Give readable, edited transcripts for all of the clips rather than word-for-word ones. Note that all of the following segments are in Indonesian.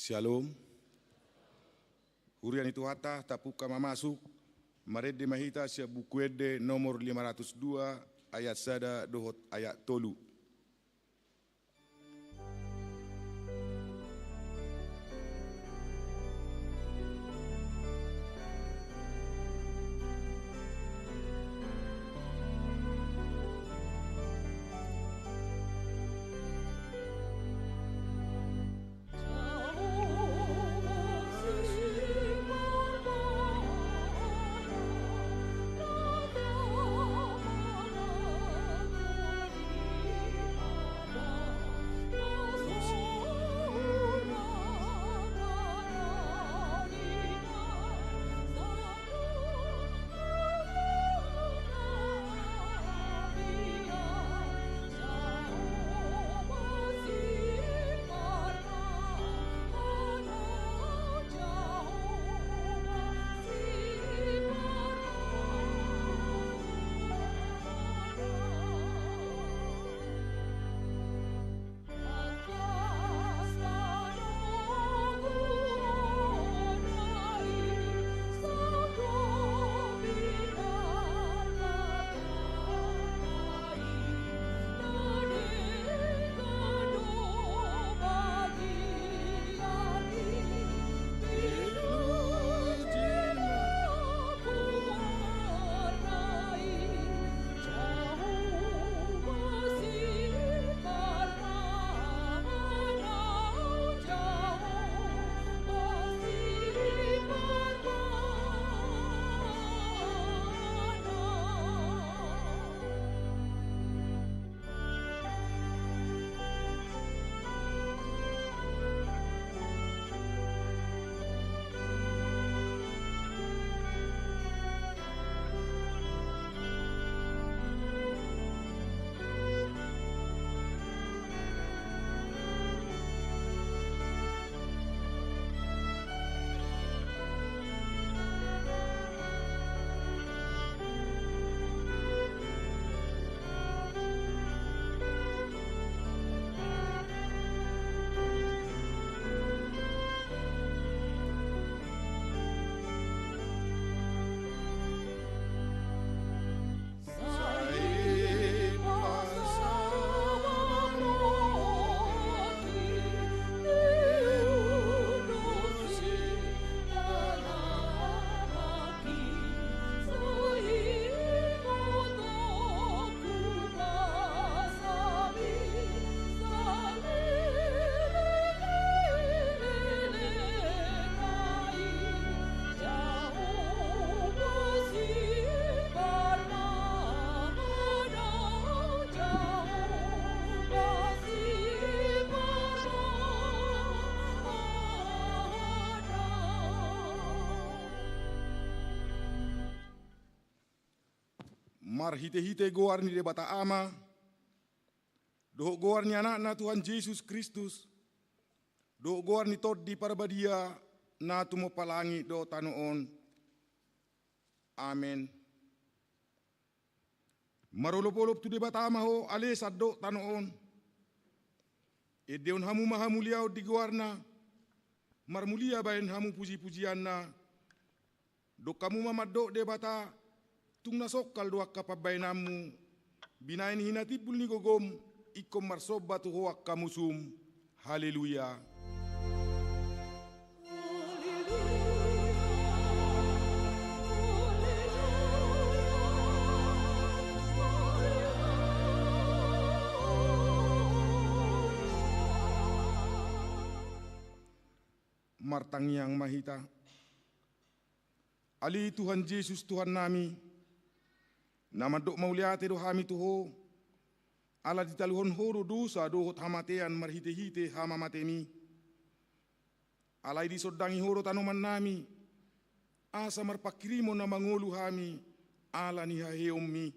Shalom. Hurian itu hata tapuka mamasuk marede mahita sia bukuede nomor 502 ayat sada dohot ayat tolu. Mar hite-hite goar ni de bata ama, doh goar ni anak Tuhan Yesus Kristus, doh goar ni tod di parbadia na tumo palangi do tanoon. Amen. Marolop-olop tu de bata ama ho ale saddo tanoon. Edeon hamu mahamuliao di goarna, marmulia bain hamu puji-pujian na, do kamu mamaddo de bata, tung nasokal doak kapabainamu binain hinatipul ni gogom ikom marsobat hoak kamusum. Haleluya. Martang yang mahita ali Tuhan Yesus Tuhan nami, nama dok mauliate do hami tuho, ala ditaluhon horo dosa dohot hamatean marhite-hite hama matemi. Alai disodangi horo tanoman nami, asa marpakirimo na mangolu hami, ala ni haheommi.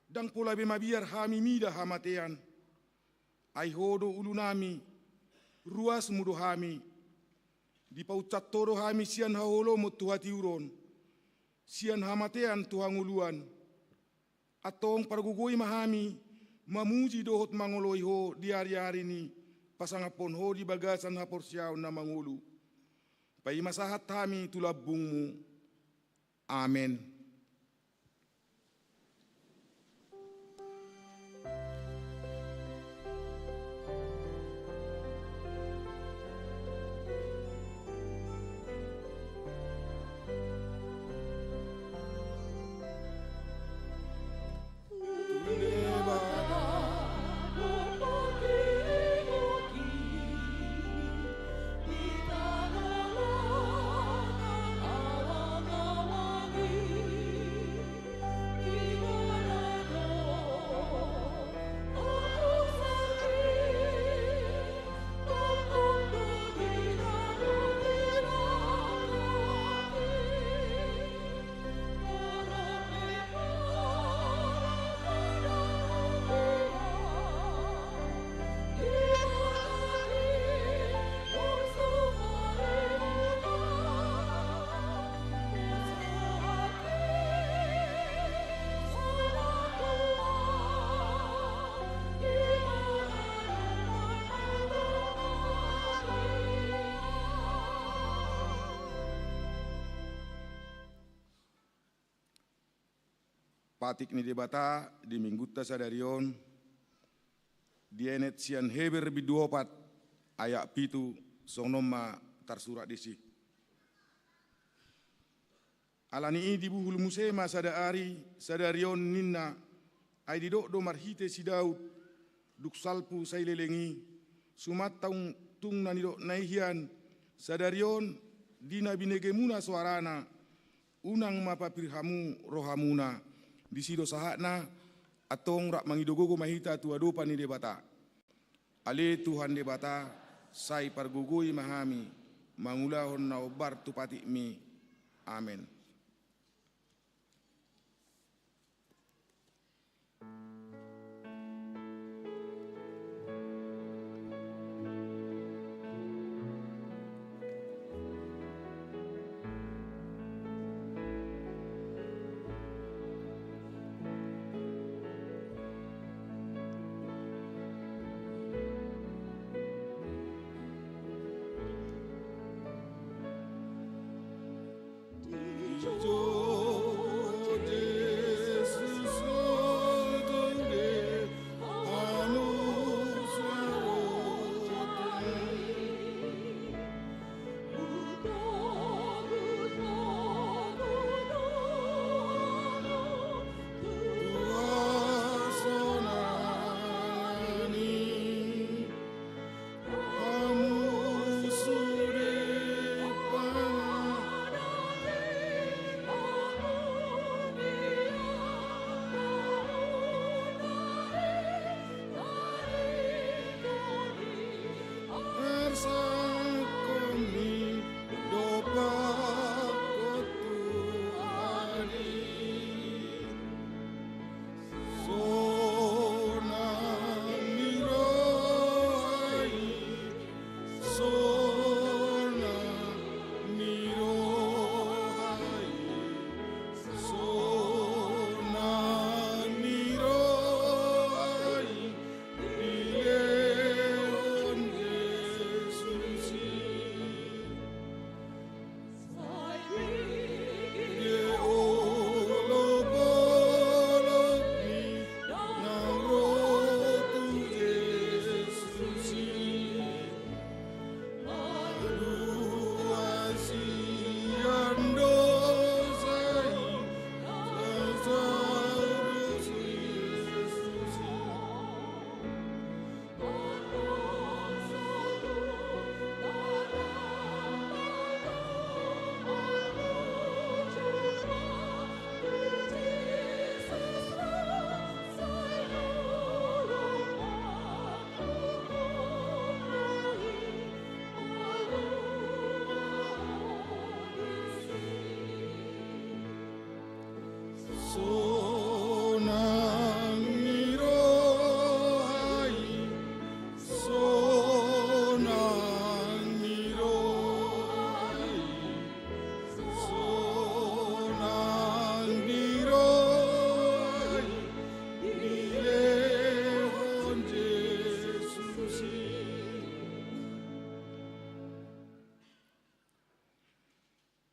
Dang pola bemabiar hami mida hamatean, ai hodo ulu nami, ruas mudo hami, di paucat toro hami sian haholo mo tuhati uron, sian hamatean tuhang uluan, atong pargugoi mahami, mamuji dohot mangoloi ho di hari-hari ni, pasangapon ho di bagasan haporsiaw na mangulu. Paimasahat kami tulabungmu. Amen. Patik ni debata di mingguta sadarion dienet sian heber biduopat ayak pitu sonoma tarsurat disi. Alani i dibuhul musema sadaari sadarion ninna ay didok do marhite si Daud duk salpu sailelengi sumat taung tung nanidok naihian sadarion dina binegemuna suarana unang mapapirhamu rohamuna disido sahakna atong rak mangidogogo mahita tuadopa ni debata. Ale Tuhan debata sai pargugui mahami mangulahon na obar tupati mi. Amen.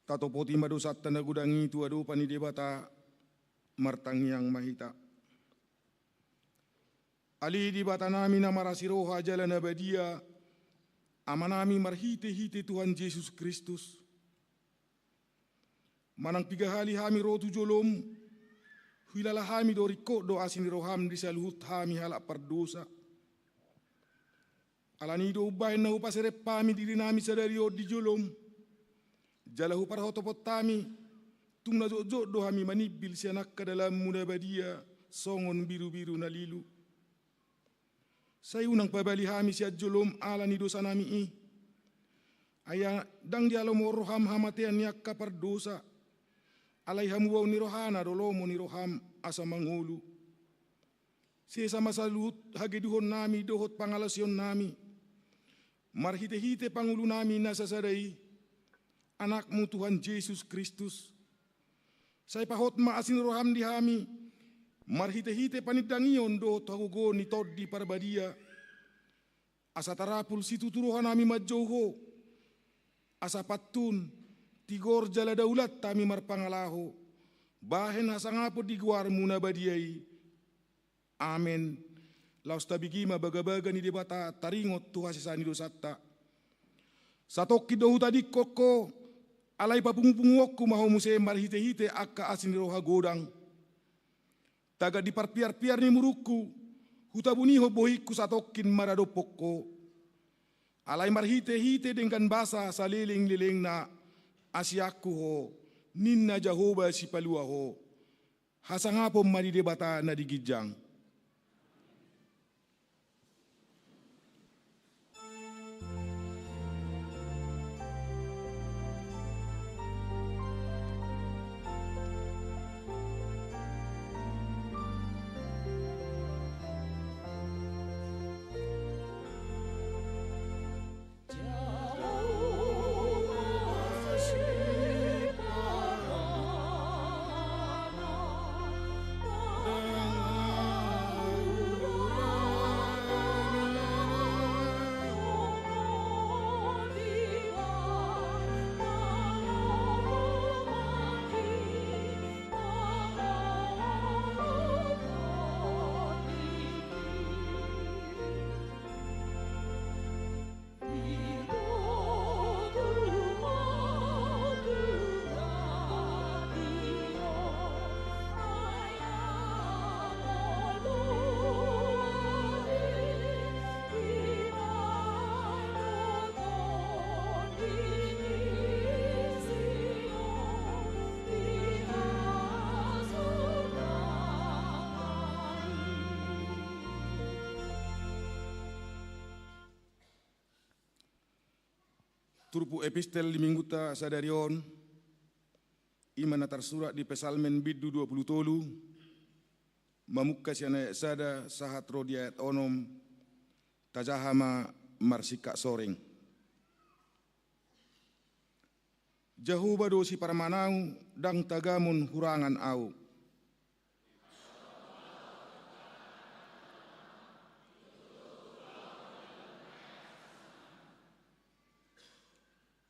Tatopoti madosat tanda gudangi tu adu pani debata martang yang mahita. Ali di bata nami na marasiroha jalan abadia amanami marhite-hite Tuhan Yesus Kristus. Manang pigahali hami rotu jolom hilala hami doriko do asin roham di saluhut hami halak perdosa. Alani do ubay na upasere pami diri nami sadario di jolom. Jalahu parhotopot tami tung na jok do hami manibil sianak ke dalam munabadia songon biru-biru na lilu. Sayunang pabali hami siat jolom alani dosa nami i. Ayah dang dialom roham hamatean yak kapar dosa. Alai hamuwaw ni rohana dolomo ni roham asa mangulu. Sesama salut hageduhon nami dohot pangalasyon nami. Marhite-hite pangulu nami nasasadai. Anakmu Tuhan Yesus Kristus. Saya pahot maasin roham di hami. Marhite-hite panidangion do tahugo ni tod di parbadia. Asa tarapul situ turuhan nami majoho. Asa patun tigor jala daulat tami marpangalaho. Bahen hasangapo di guar munabadiai. Amen. Laus tabigima baga-baga ni debata taringot tuhasisani dosatta. Satok kidohu tadi koko. Alai papungpungokku maho muse marhite-hite akka asin roha godang. Taga di parpiar-piar ni muruku, hutabuniho bohikku satokin maradopokko. Alai marhite-hite dengan basa saliling-liling na asyaku ho, ninna jahoba si palua ho. Hasangapo mari debata na digijang. Turpu epistel di mingguta sadarion imana tersurat di pesalmen biddu 20 tolu mamukka siana sada sahat rodiat onom tajahama marsika soreng jahu badosi paramanau dang tagamun hurangan au.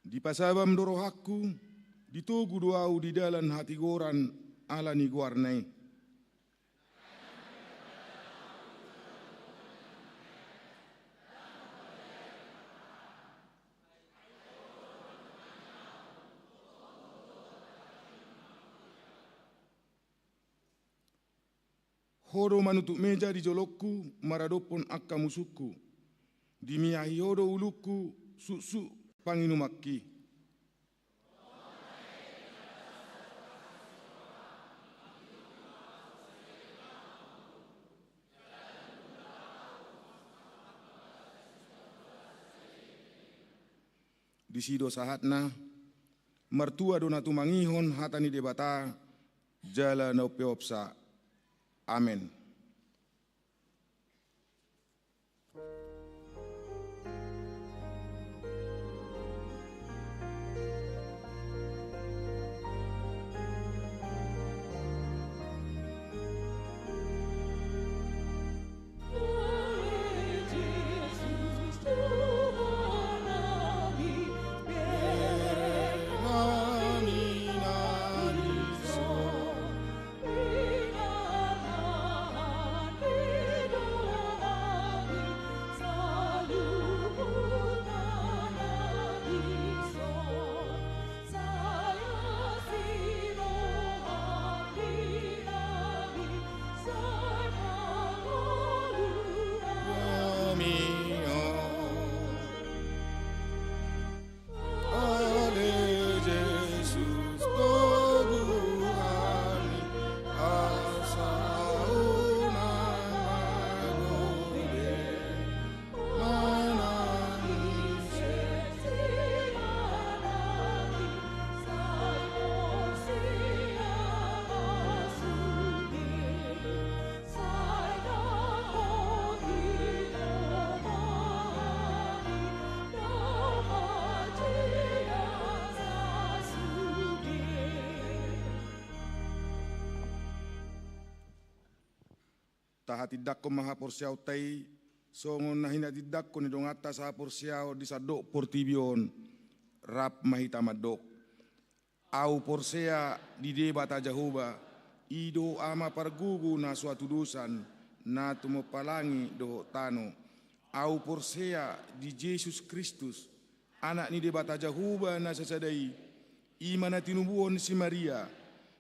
Di pasabam dorohaku, ditugu doau di dalam hati goran ala ni guarnai. Hodo manutuk meja di jolokku, maradopon akka musuku. Dimiahi hodo uluku, su panginumaki. Di sido sahatna, mertua donatu mangihon hatani debata, jala no peopsa. Amen. Amen. tahatidak ko maha porsiaw tay songon na hinatidak ko ni dongata sa porsiaw di sadok portibion rap mahitamadok au porsea di debata Jehovah ido ama pargugu na suatu dosan na tumopalangi do tano au porsea di Yesus Kristus anak ni debata Jehovah na sasadai imana tinubuhon si Maria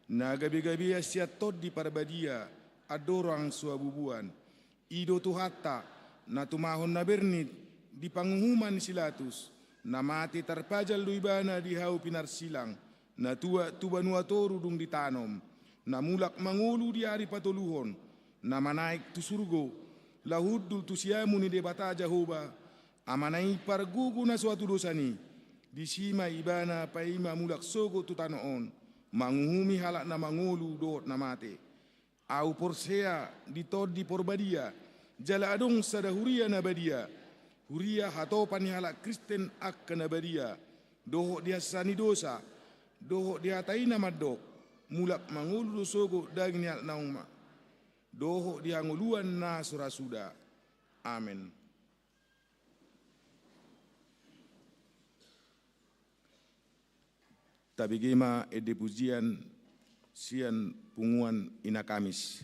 na gabi-gabi siat tod di parbadia adorang suabubuan ido tuhata na tumahon na bernit di pangumuman silatus na mati tarpajal luibana di hau pinarsilang na tua tubanua toru dung ditanom na mulak mangulu di hari patuluhon na manaik tu surgo lahudul tu siamu ni debata Jehovah amanai pargugu na suatu dosani di sima ibana paima mulak sogo tu tanoon manguhumi halak na mangulu dot na mate au porsea ditod di porbadia jala adong sada huria na badia huria hatopan halak Kristen ak na badia doho dia sani dosa doho dia taina madok mulak mangulu sogo daging al nauma doho dia nguluan na surasuda amen. Tabigima edepujian sian punguan ina Kamis.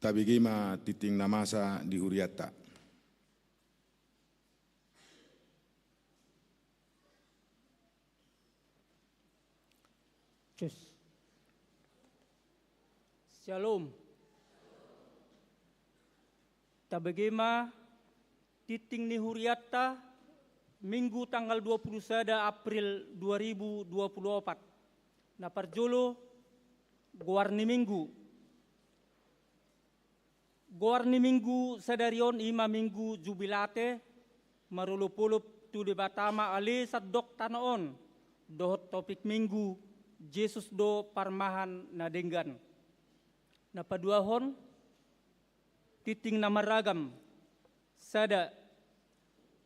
tabigima titing namasa di huriata. Shalom. Tabagema titing ni huriata Minggu tanggal 21 April 2024. Na parjolo Goarni Minggu. Goarni Minggu sadarion ima minggu jubilate marulupulup tu debatama ali sadok tanaon dohot topik minggu Jesus do parmahan na denggan. Na paduahon titing na maragam sada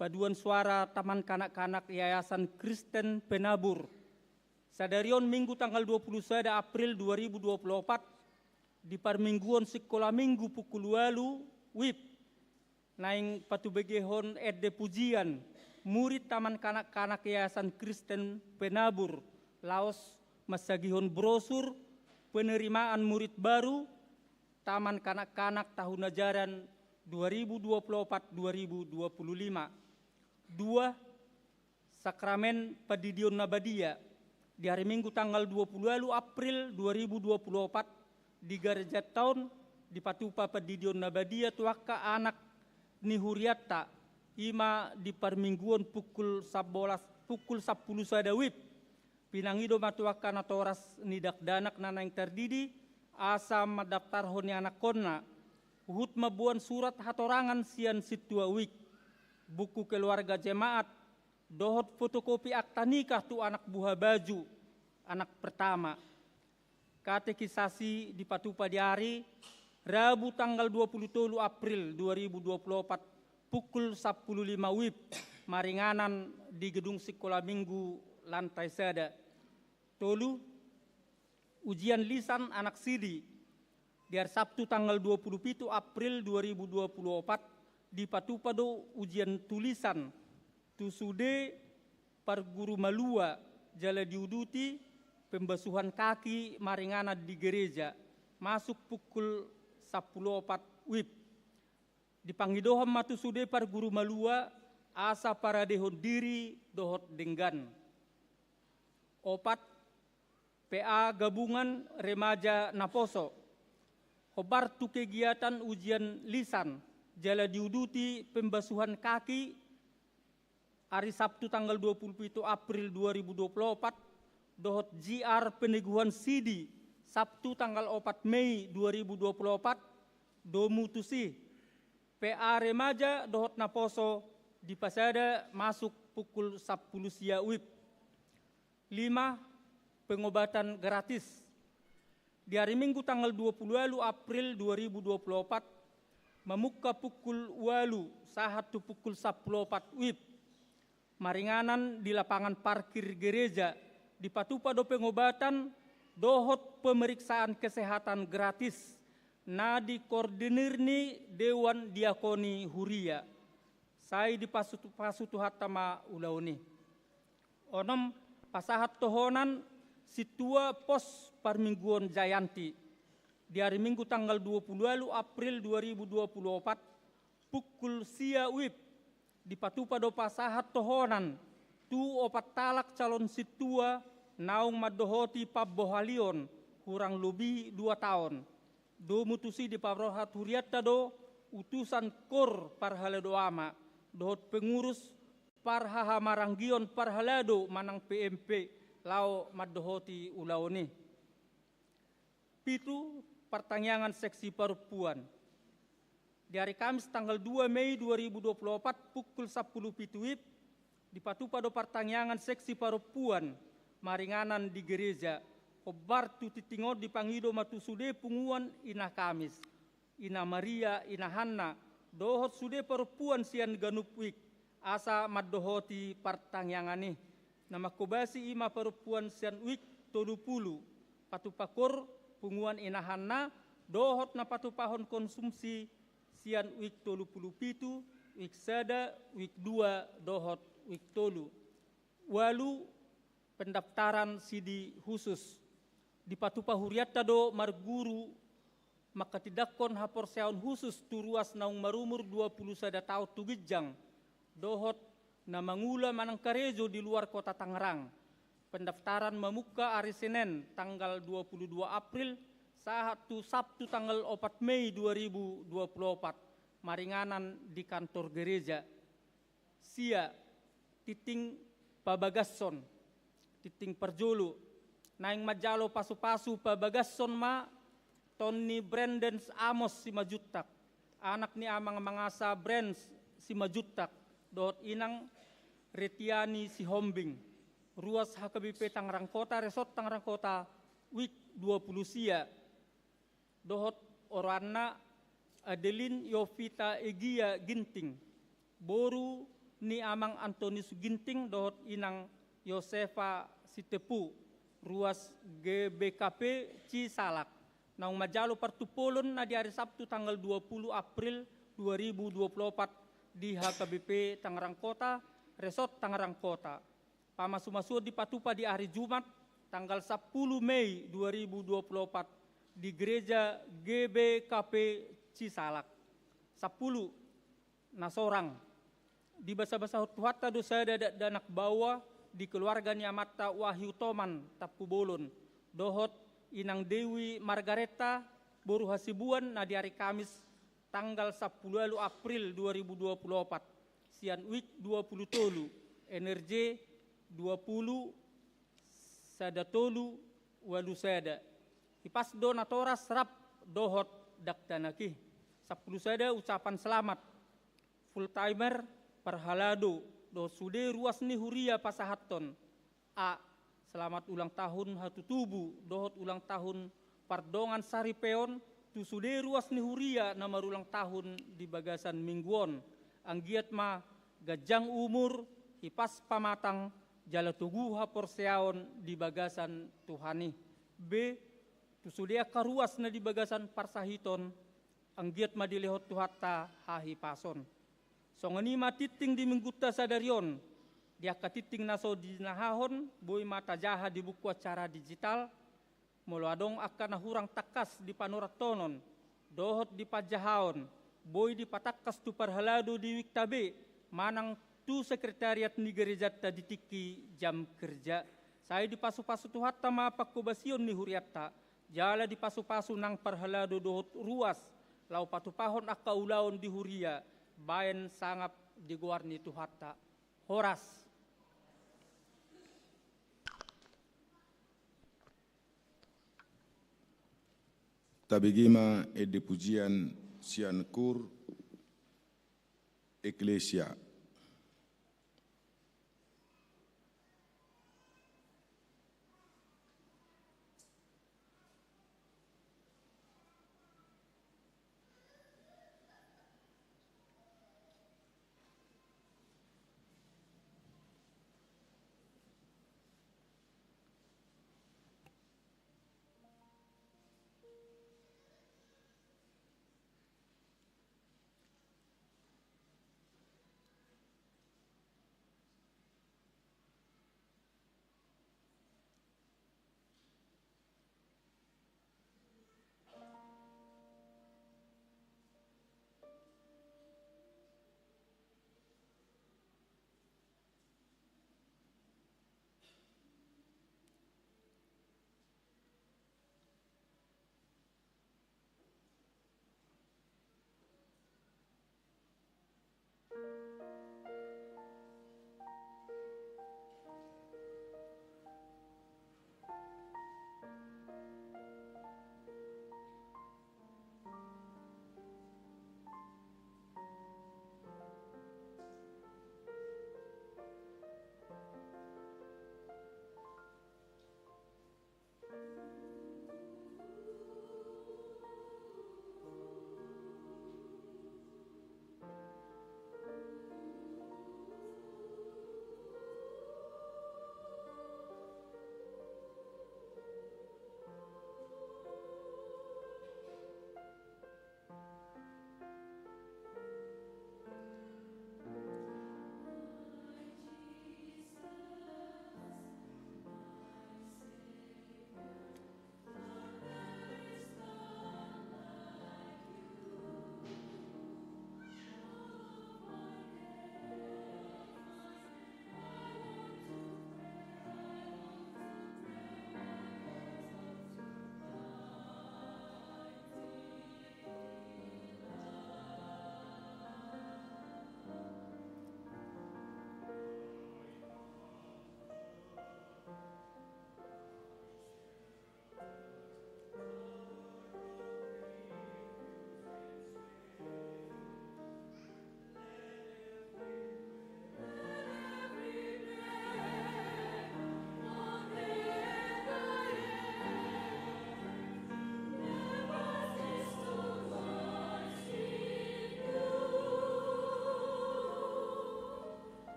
paduan suara taman kanak-kanak Yayasan Kristen Penabur sadarion minggu tanggal 21 April 2024 di parmingguan sekolah minggu pukul 8 WIB naing patubegehon edde pujian murid taman kanak-kanak Yayasan Kristen Penabur Laos masagihon brosur penerimaan murid baru Taman Kanak-Kanak tahun ajaran 2024-2025. 2. Sakramen Padidion Nabadia di hari Minggu tanggal 20 April 2024 di Gereja Town di Patupa Padidion Nabadia tuaka anak ni Huriata ima di parmingguan pukul 10 sadawib pinangido matuaka natoras ni dakdanak nanang terdidi asa madaftar honi anak konna uhut mabuan surat hatorangan sian situa wik buku keluarga jemaat dohot fotokopi akta nikah tu anak buah baju anak pertama katekisasi di Patupa di hari Rabu tanggal 27 April 2024 pukul 10.05 WIB maringanan di gedung sekolah minggu lantai sada. Tolu ujian lisan anak sidi di hari Sabtu tanggal 27 April 2024 di Patupa do ujian tulisan tusude par guru malua jala diuduti pembasuhan kaki maringana di gereja masuk pukul 10.04 WIB dipanggidoham matusude par guru malua asa para dehon diri dohot denggan. 4. PA Gabungan Remaja Naposo Hobartu kegiatan ujian lisan jala diuduti pembasuhan kaki hari Sabtu tanggal 27 April 2024 dohot JR peneguhan Sidi Sabtu tanggal 4 Mei 2024 domutusi PA Remaja dohot Naposo di Pasada masuk pukul 10 sia WIB. 5. Pengobatan gratis di hari Minggu tanggal 20 April 2024 memuka pukul 8 sahatu pukul 10.04 WIB maringanan di lapangan parkir gereja di Patupa do pengobatan dohot pemeriksaan kesehatan gratis na dikoordinir ni Dewan Diakoni Huria saya di pasutu hatama ulauni. 6. Pasahat tohonan situa pos parmingguan Jayanti di hari Minggu tanggal 20 April 2024 pukul sia WIB di Patupa do pasahat tohonan tu opat talak calon situa naung madohoti pabbohalion kurang lebih 2 tahun do mutusi di Pabrohat Huriata do utusan kor parhalado ama dohot pengurus parhaha maranggion parhalado manang PMP lau madohoti ulaoni. 7. Pertanyaan seksi perempuan di hari Kamis tanggal 2 Mei 2024 pukul 10 WIB di Patupa do pertanyaan seksi perempuan maringanan di gereja Obartu titingod di Pangido matusude punguan ina Kamis ina Maria ina Hanna dohot sude perempuan sian ganupwik asa madohoti pertanyaan ini nama kobasi ima perempuan sian wik tolupulu patupakor punguan inahanna dohot na patupahon konsumsi sian wik tolupulu pitu wik sada wik 2 dohot wik tolu. 8. Pendaftaran sidi khusus di Patupa Huriata do marguru maka tidakkon haporseaon khusus tu ruas naung marumur 21 tahun tu gijang dohot na mangula Manangkarejo di luar kota Tangerang. Pendaftaran memuka hari Senin tanggal 22 April satu Sabtu tanggal 4 Mei 2024 maringanan di kantor gereja. Sia titing pabagasson titing perjulu naing majalo pasu-pasu pabagasson ma Tony Brandon Amos si Majutak, anak ni amang mangasa Brands si Majutak, dohot inang Retiani si Hombing, ruas HKBP Tangerang Kota, Resort Tangerang Kota, week 20 sia, dohot orana Adeline Yovita Egia Ginting, boru ni amang Antonius Ginting, dohot inang Yosefa Sitepu, ruas GBKP Cisalak. Naung majalo partupolon na di hari Sabtu tanggal 20 April 2024 di HKBP Tangerang Kota, Resort Tangerang Kota. Pamasu-masu di Patupa di hari Jumat tanggal 10 Mei 2024 di Gereja GBKP Cisalak. 10 nasorang di basa-basa hutuhata dosa danak bawa di keluarga ni Amata Wahyu Toman Tapubolon dohot inang Dewi Margareta boru hasibuan na di hari Kamis tanggal 10 April 2024 sian week 20 tolu energi 20 sada tolu walu sada ipas donatora serap dohot daktanaki 10 sada ucapan selamat full timer perhalado do sude ruas ni huria pasahaton a selamat ulang tahun hatu tubu, dohot ulang tahun pardongan sari peon, tu sude ruas ni huria nama ulang tahun di bagasan mingguon. Anggiat ma gajang umur, hipas pamatang, jala tugu haporseaon di bagasan Tuhani. B. Tu sude karuas na di bagasan parsahiton, anggiat ma dilehot tuhata hahi pason. Songani matiting di mingguta sadarion, dia katiting naso di nahahon, boy mata jaha di buku acara digital, molo adong akan nahurang takas di panoratonon, dohot di pajahaon, boy di patakas tu parhalado di wiktabe, manang tu sekretariat ni gereja tadi tiki jam kerja. Saya di pasu-pasu tu hatta ma pakubasion ni huriatta, jala di pasu-pasu nang parhalado dohot ruas, lau patupahon akka ulaon di huria, bayan sangap di guarni tu hatta. Horas. Tabigima e depujian siankur Eklesia.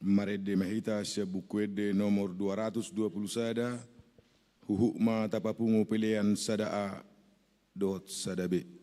Marede Mahita Sebukwede nomor 220 sada, Huhukma Tapapungu Pilihan Sadaa Dot Sadabe.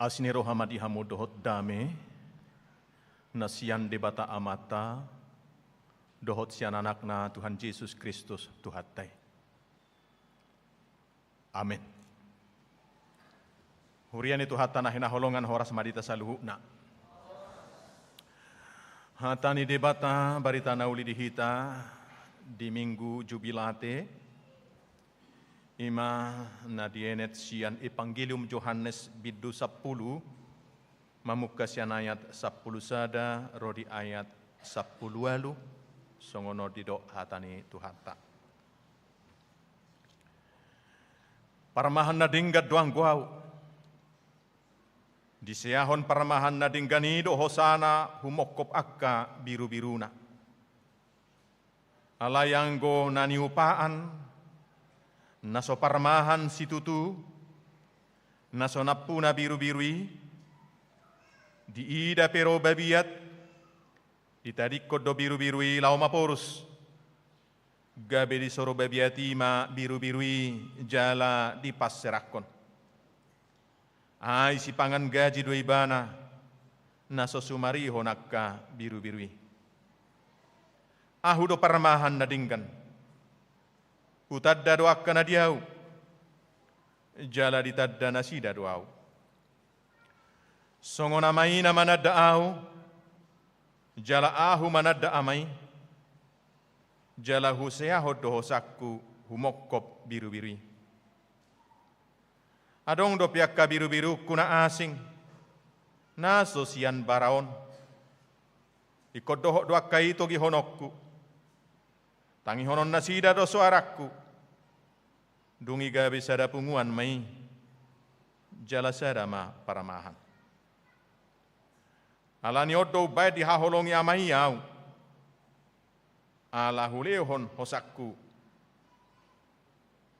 Asni rohamadi hamudohot dame, nasian debata amata, dohot sian anakna Tuhan Yesus Kristus Tuhatai. Amin. Hurian itu hatana hina holongan horas madita saluhukna. Hatani debata barita nauli dihita di minggu jubilate. Ima nadienet sian Evangelium Yohanes bidu 10 mamuka sian ayat 10 sada rodi ayat 10 walu songono didok hatani tuhata. Paramahan na dinggat doang guau. Di seahon paramahan na dingganido hosana humokop akka biru-biruna. Alayanggo naniupaan naso parmahan situtu, naso napuna biru-birui, di ida pero babiat, ditadikot do biru-birui lau maporus, gabe di soro babiatima biru-birui jala di passerakon. Ai si pangan gaji do ibana, naso sumariho nakka biru-birui. Ahu do parmahan nadinggan, utadda doakka na diau, jala ditadda nasida doau. Songo namai na manadda au, jala ahu manadda amai, jala huseaho dohosakku humokkop biru-birui. Adong do piakka biru-biru kuna asing, naso sian baraon, ikut dohok doakka itu gihonokku, tangi honon nasida do suaraku, dungi gabi sada punguan mai, jala sada ma paramahan. Alani odo bae di haholongi amai au, ala hulehon hosakku,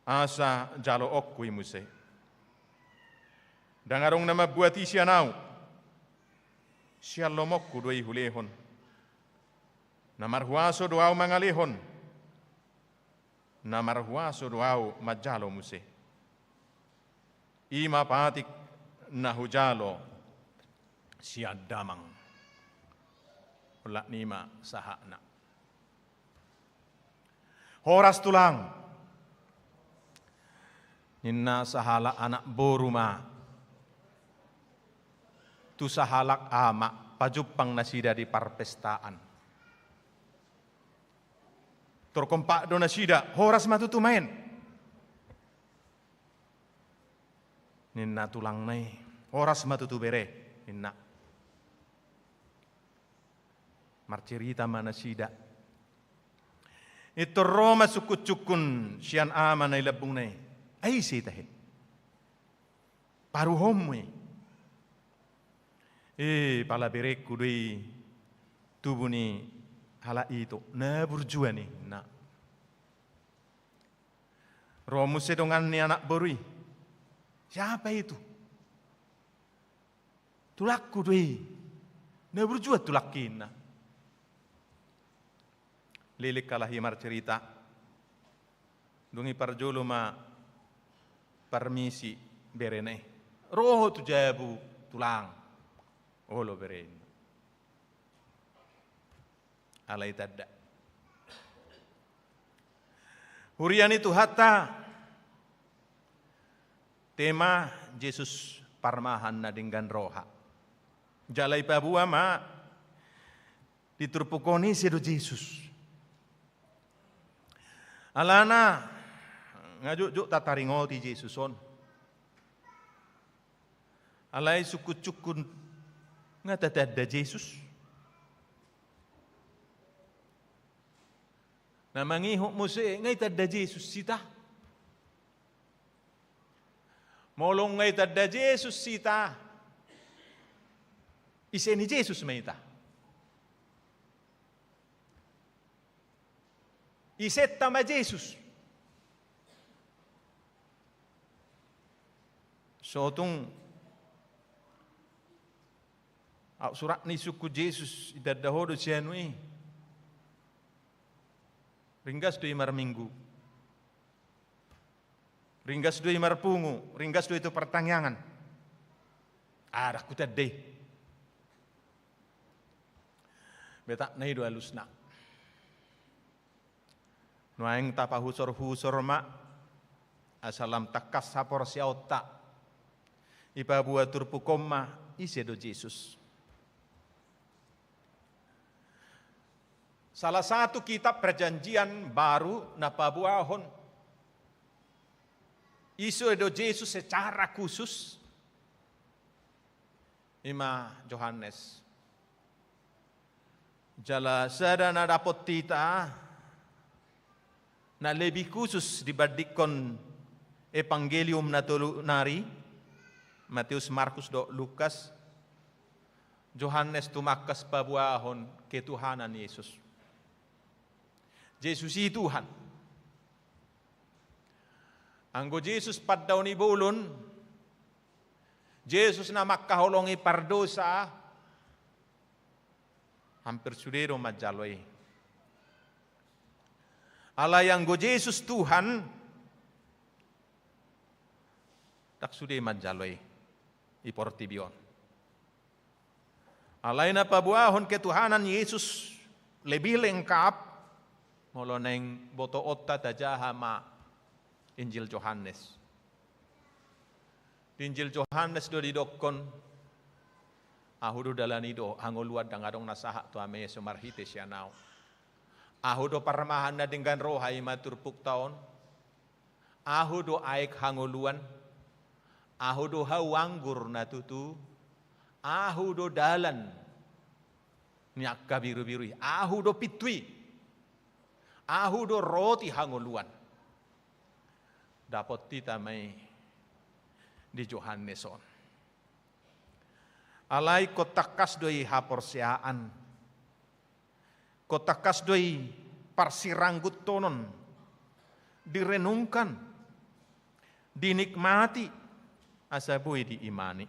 asa jalo okku imuse. Dangarong nama buati sianau, sialomokku doi hulehon, namar huaso doau mangalehon, namar huaso doau majalo muse. Ima patik nahujalo siadamang. Ulak nima sahakna. Horas tulang. Ninna sahala anak boruma. Tu sahalak ama pajupang nasida di parpestaan. Terkompak do nasida, horas matutu main. Ninna tulang nai, horas matutu bere, ninna. Marcerita mana sida. Itu Roma sukut cukun sian ama nai labung nai. Ai sitahe. Paru homwe. Pala berekku dui tubuh ni hala itu na burjua ni na. Romu sedongan ni anak borui. Siapa itu? Tulakku dui. Na burjua tulakin na. Lilik kalah himar cerita. Dungi parjolo ma permisi berene. Roho tu jabu tulang. Olo berein. Alai tadda. Hurian itu hatta tema Yesus parmahan na dengan roha. Jalai pabua ma diturpukoni sedo Yesus. Alana ngajuk-juk tataringoti Yesuson. Alai sukut-cukun ngata tadda Yesus. Namangi muse ngai tadda Yesus sita. Molong ngai tadda Yesus sita. Iseni Yesus meita. Isetta ma Yesus. Sotung surat ni suku Yesus idadahodo sianui. Ringgas doi mar minggu. Ringgas doi mar pungu, ringgas doi itu pertanyaan. Ada kuta deh. Betak nai dua lusna. Nuaing tapa husor mak. Asalam takas sapor siauta. Ipa buat turpukoma isi do Yesus. Salah satu kitab perjanjian baru napabuahon. Isu do Yesus secara khusus. Ima Yohanes. Jala sadana dapat tita na lebih khusus dibandingkan Evangelium na nari Matius, Markus, do Lukas. Yohanes tumakas pabuahon ketuhanan Yesus. Yesus itu Tuhan. Anggo Yesus padaw ni bulun, Yesus na makaholongi pardosa, hampir sudero majaloy. Alay anggo Yesus Tuhan, tak sude majaloy, iportibion. Alay na pabuahon ketuhanan Yesus lebih lengkap, molo neng boto otta tajahama Injil Yohanes. Injil Yohanes do didokon ahudo dalanido hangoluad dangadong nasahak tu ame sumarhite sianao. Ahudo parmahan na dengan rohai maturpuk taon. Ahudo aik hangoluan. Ahudo hawanggur na tutu. Ahudo dalan niak biru-biru. Ahudo pitui. Ahudo roti hangoluan. Dapat kita may di Yohaneson. Alay kotakas doi haporsiaan. Kotakas doi parsiranggut tonon. Direnungkan. Dinikmati. Asabuy diimani.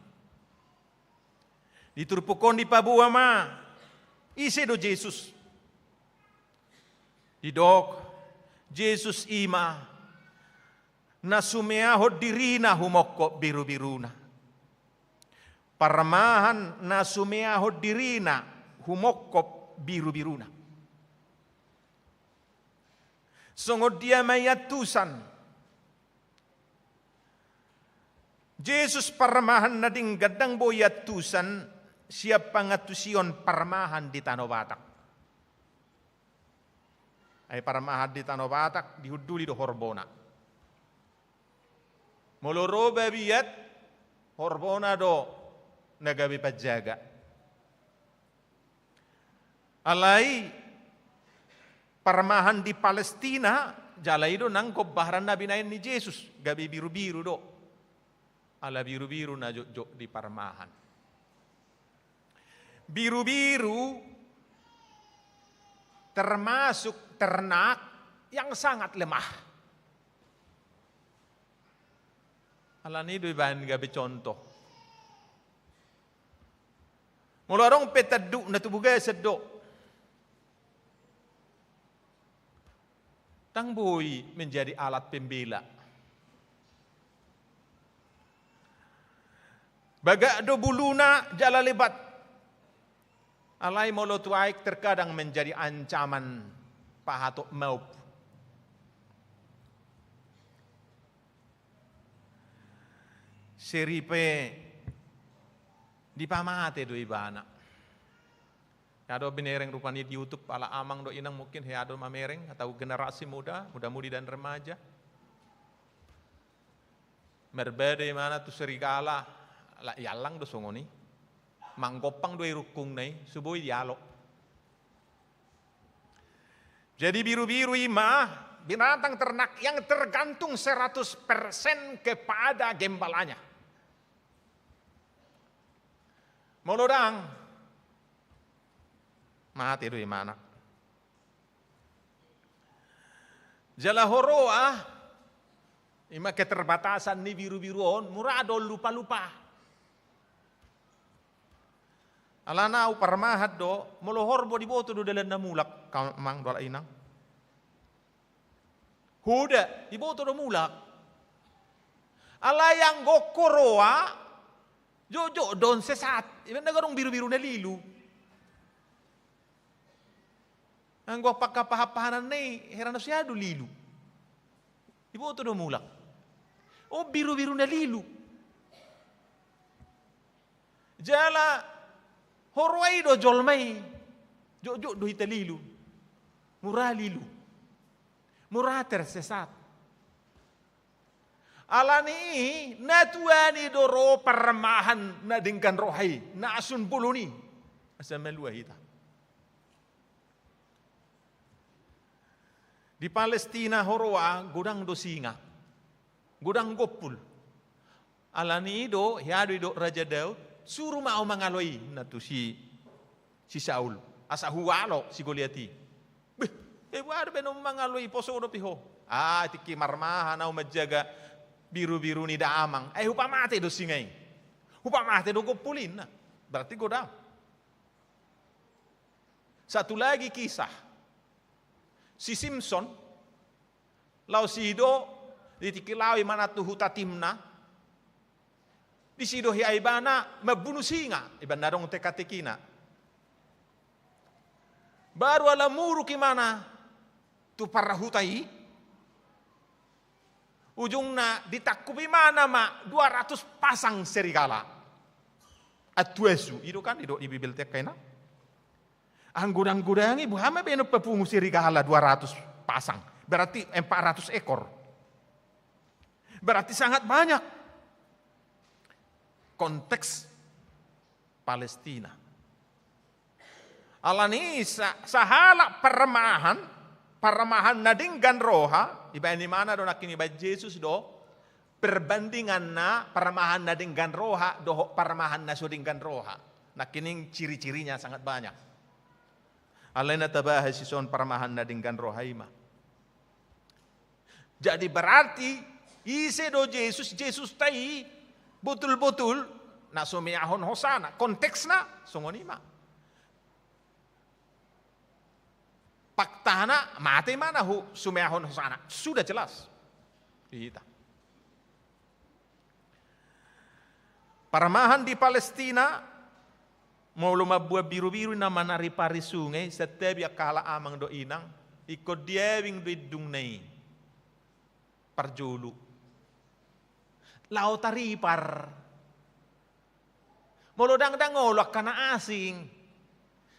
Diturpukon di pabuama. Ise do Yesus. Didok. Yesus ima. Na sumeahod dirina humokko biru-biruna. Paramahan na sumeahod dirina humokko biru-biruna. Sungod dia mayatusan. Yesus paramahan na ding gadang boyatusan siap pangatusion paramahan di Tanah Batak. Ay paramahan di Tanah Batak dihuduli do Horbona. Moloro babiyat Horbona do nagabi pajaga. Alay paramahan di Palestina jalay do nang kobaharan na binayan ni Jesus gabi biru-biru do. Ala biru-biru na jo di paramahan. Biru-biru termasuk ternak yang sangat lemah. Alan itu iban gabi contoh. Mularong petaduk na tubuga sedok. Tangboy menjadi alat pembela. Baga do buluna jala lebat. Alay molo tuaik terkadang menjadi ancaman pahatok maut. Seripe di pamate do ibana. Ado binereng rupanya di YouTube ala amang do inang mungkin ado mamereng atau generasi muda-mudi dan remaja. Merbede mana tu serigala la yalang do songoni. Manggopang do irukung nai subuh dialog. Jadi biru-biru ima binatang ternak yang tergantung 100% kepada gembalanya. Molodang mati do imana. Jalahoroa ima keterbatasan ni biru-biruon murado lupa-lupa. Alana parmahat do molohorbo di boto do dalan na mulak kamang dola inang. Huda di boto do mulak. Alayang gokoroa Jojo don sesat, iban nagarong biru-biru na lilu. Ang gua pagkapahapahanan na heran siya do lilu. Ibo to do mulak. O biru-biru na lilu. Jala horway do jolmay. Jojo do hita lilu. Murah lilu. Murah tersesat. Alani natuani doro paramahan na dingkan rohai na asun buluni asa meluahita. Di Palestina horoa gudang do singa, gudang gopul. Alani do hiadu do Raja Daud suruh mau mangaloi na tu si Saul asa huwalo si Goliati. Beh, war benom mangaloi poso do piho. Tiki marmahan au majaga biru-biru ni da amang. Hupa mati do singay. Hupa mati do gopulin na. Berarti godang. Satu lagi kisah. Si Simpson, lau sido, ditikilawi mana tu huta timna, di sido hiaibana, mabunuh singa, iban narong teka-tekina. Baru alamuru kimana, tu para hutai, ujungna ditakupi mana 200 pasang serigala. Atuesu, itu kan itu di bibliotek kena. Ang gudang-gudangi buhama beno pepungu serigala 200 pasang. Berarti 400 ekor. Berarti sangat banyak. Konteks Palestina. Alani sahala paramahan nadinggan roha, iba ni mana do nakini ba Jesus do perbandingan na paramahan nadinggan roha do paramahan na sudinggan roha. Nakining ciri-cirinya sangat banyak. Alena tabah sison paramahan nadinggan roha ima. Jadi berarti ise do Jesus tai betul-betul na sumiahon hosana konteksna songonima. Paktana mati mana sumehon sana sudah jelas. Kita. Paramahan di Palestina mau lumabua biru-biru na manari pari sungai setiap ya kala amang do inang ikut diewing bidung nei parjulu laut taripar molodang-dang ngolok kana asing.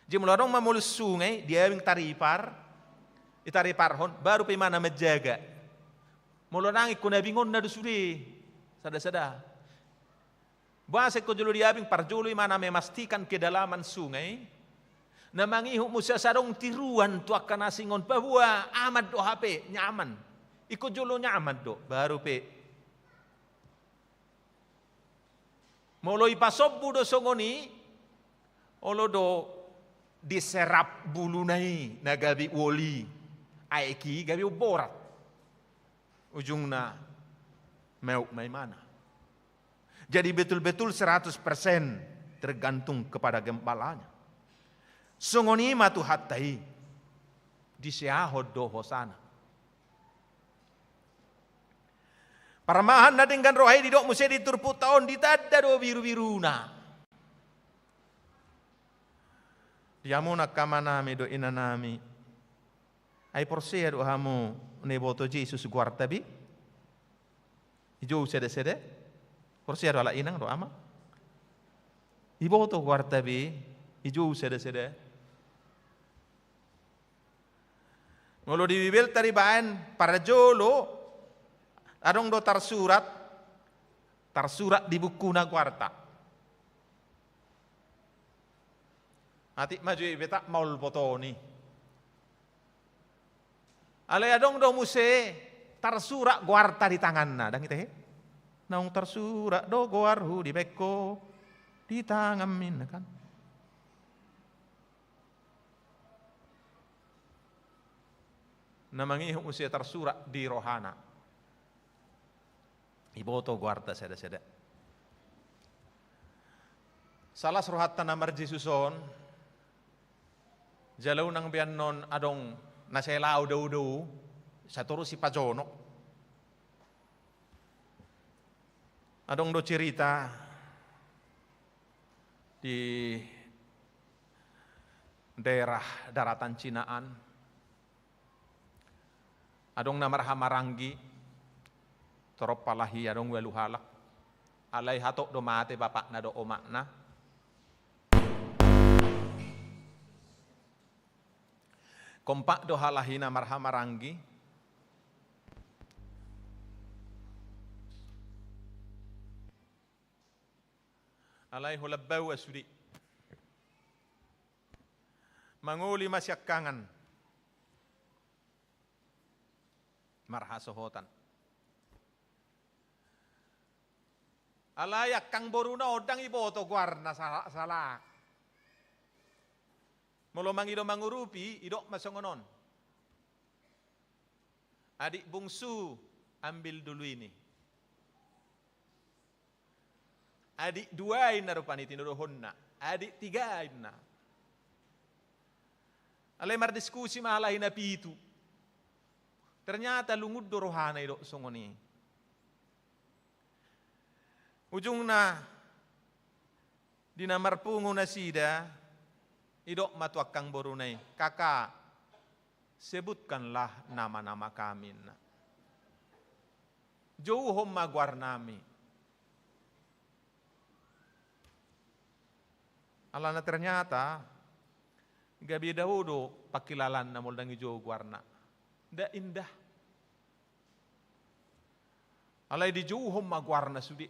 Jadi melorong mamulus sungai, dia yang taripar, itariparhon, baru pemana menjaga. Melorong ikut nabingon na dusuri, sada-sada. Bahasa ko julu diabing parjulu mana memastikan kedalaman sungai, na mangihuk mo siya sarong tiruan tu akan asingon, bahwa amat do HP, nyaman. Ikut julu nyaman do, baru pe. Moloi pasobu do songoni, olo do diserap bulunai na gabi woli aiki gabi borat ujungna meuk mai mana. Jadi betul-betul 100% tergantung kepada gempalanya. Sungoni matu hatai disiahod do hosana. Paramahan na dengan rohai di dok musia diturpu tahun ditadda do biru-biruna. Yamuna kamanami do inanami. Ay porsia do hamu neboto Jesus guartabi. Ijo sede-sede. Porsia do ala inang do ama. Iboto guartabi. Ijo sede-sede. Ngolo di Bibel taribaan para jolo. Adong do tarsurat di buku na guarta. Ati maju beta maul potoni. Alay adong do muse tarsura guarta di tanganna dang ite. Naung tarsura do guarhu di bekko di tangan min kan. Namangi muse tarsura di rohana. Iboto guarta seda-seda. Salah suruhatan namar Jesuson. Jalaw nang biyan non adong naselaw daw sa turo si Pajono. Adong do cerita di daerah daratan Cinaan. Adong namar Hamaranggi, torop palahi adong weluhalak. Alay hatok do mate bapak na do omak na. Kompak do halahi namar Hamaranggi. Alay hulabbaw asudi. Manguli masyakangan. Marhasohotan. Alayak kang boruna odang iboto guarna salah. Molo mangido mangurupi idok masongonon. Adik bungsu ambil dulu ini. Adik duain na rupani tinuruhon na. Adik tigain na. Alay mar diskusi mahalahin na pitu. Ternyata lungud do rohana idok songoni. Ujung na dinamar pungo na sida idok matuak kang borunay. Kakak, sebutkanlah nama-nama kami. Jauhom magwar nami. Ala na ternyata gabi dahudo pakilalan na moldang ijo guarna. Da indah. Alay di juhom magwarna sudi.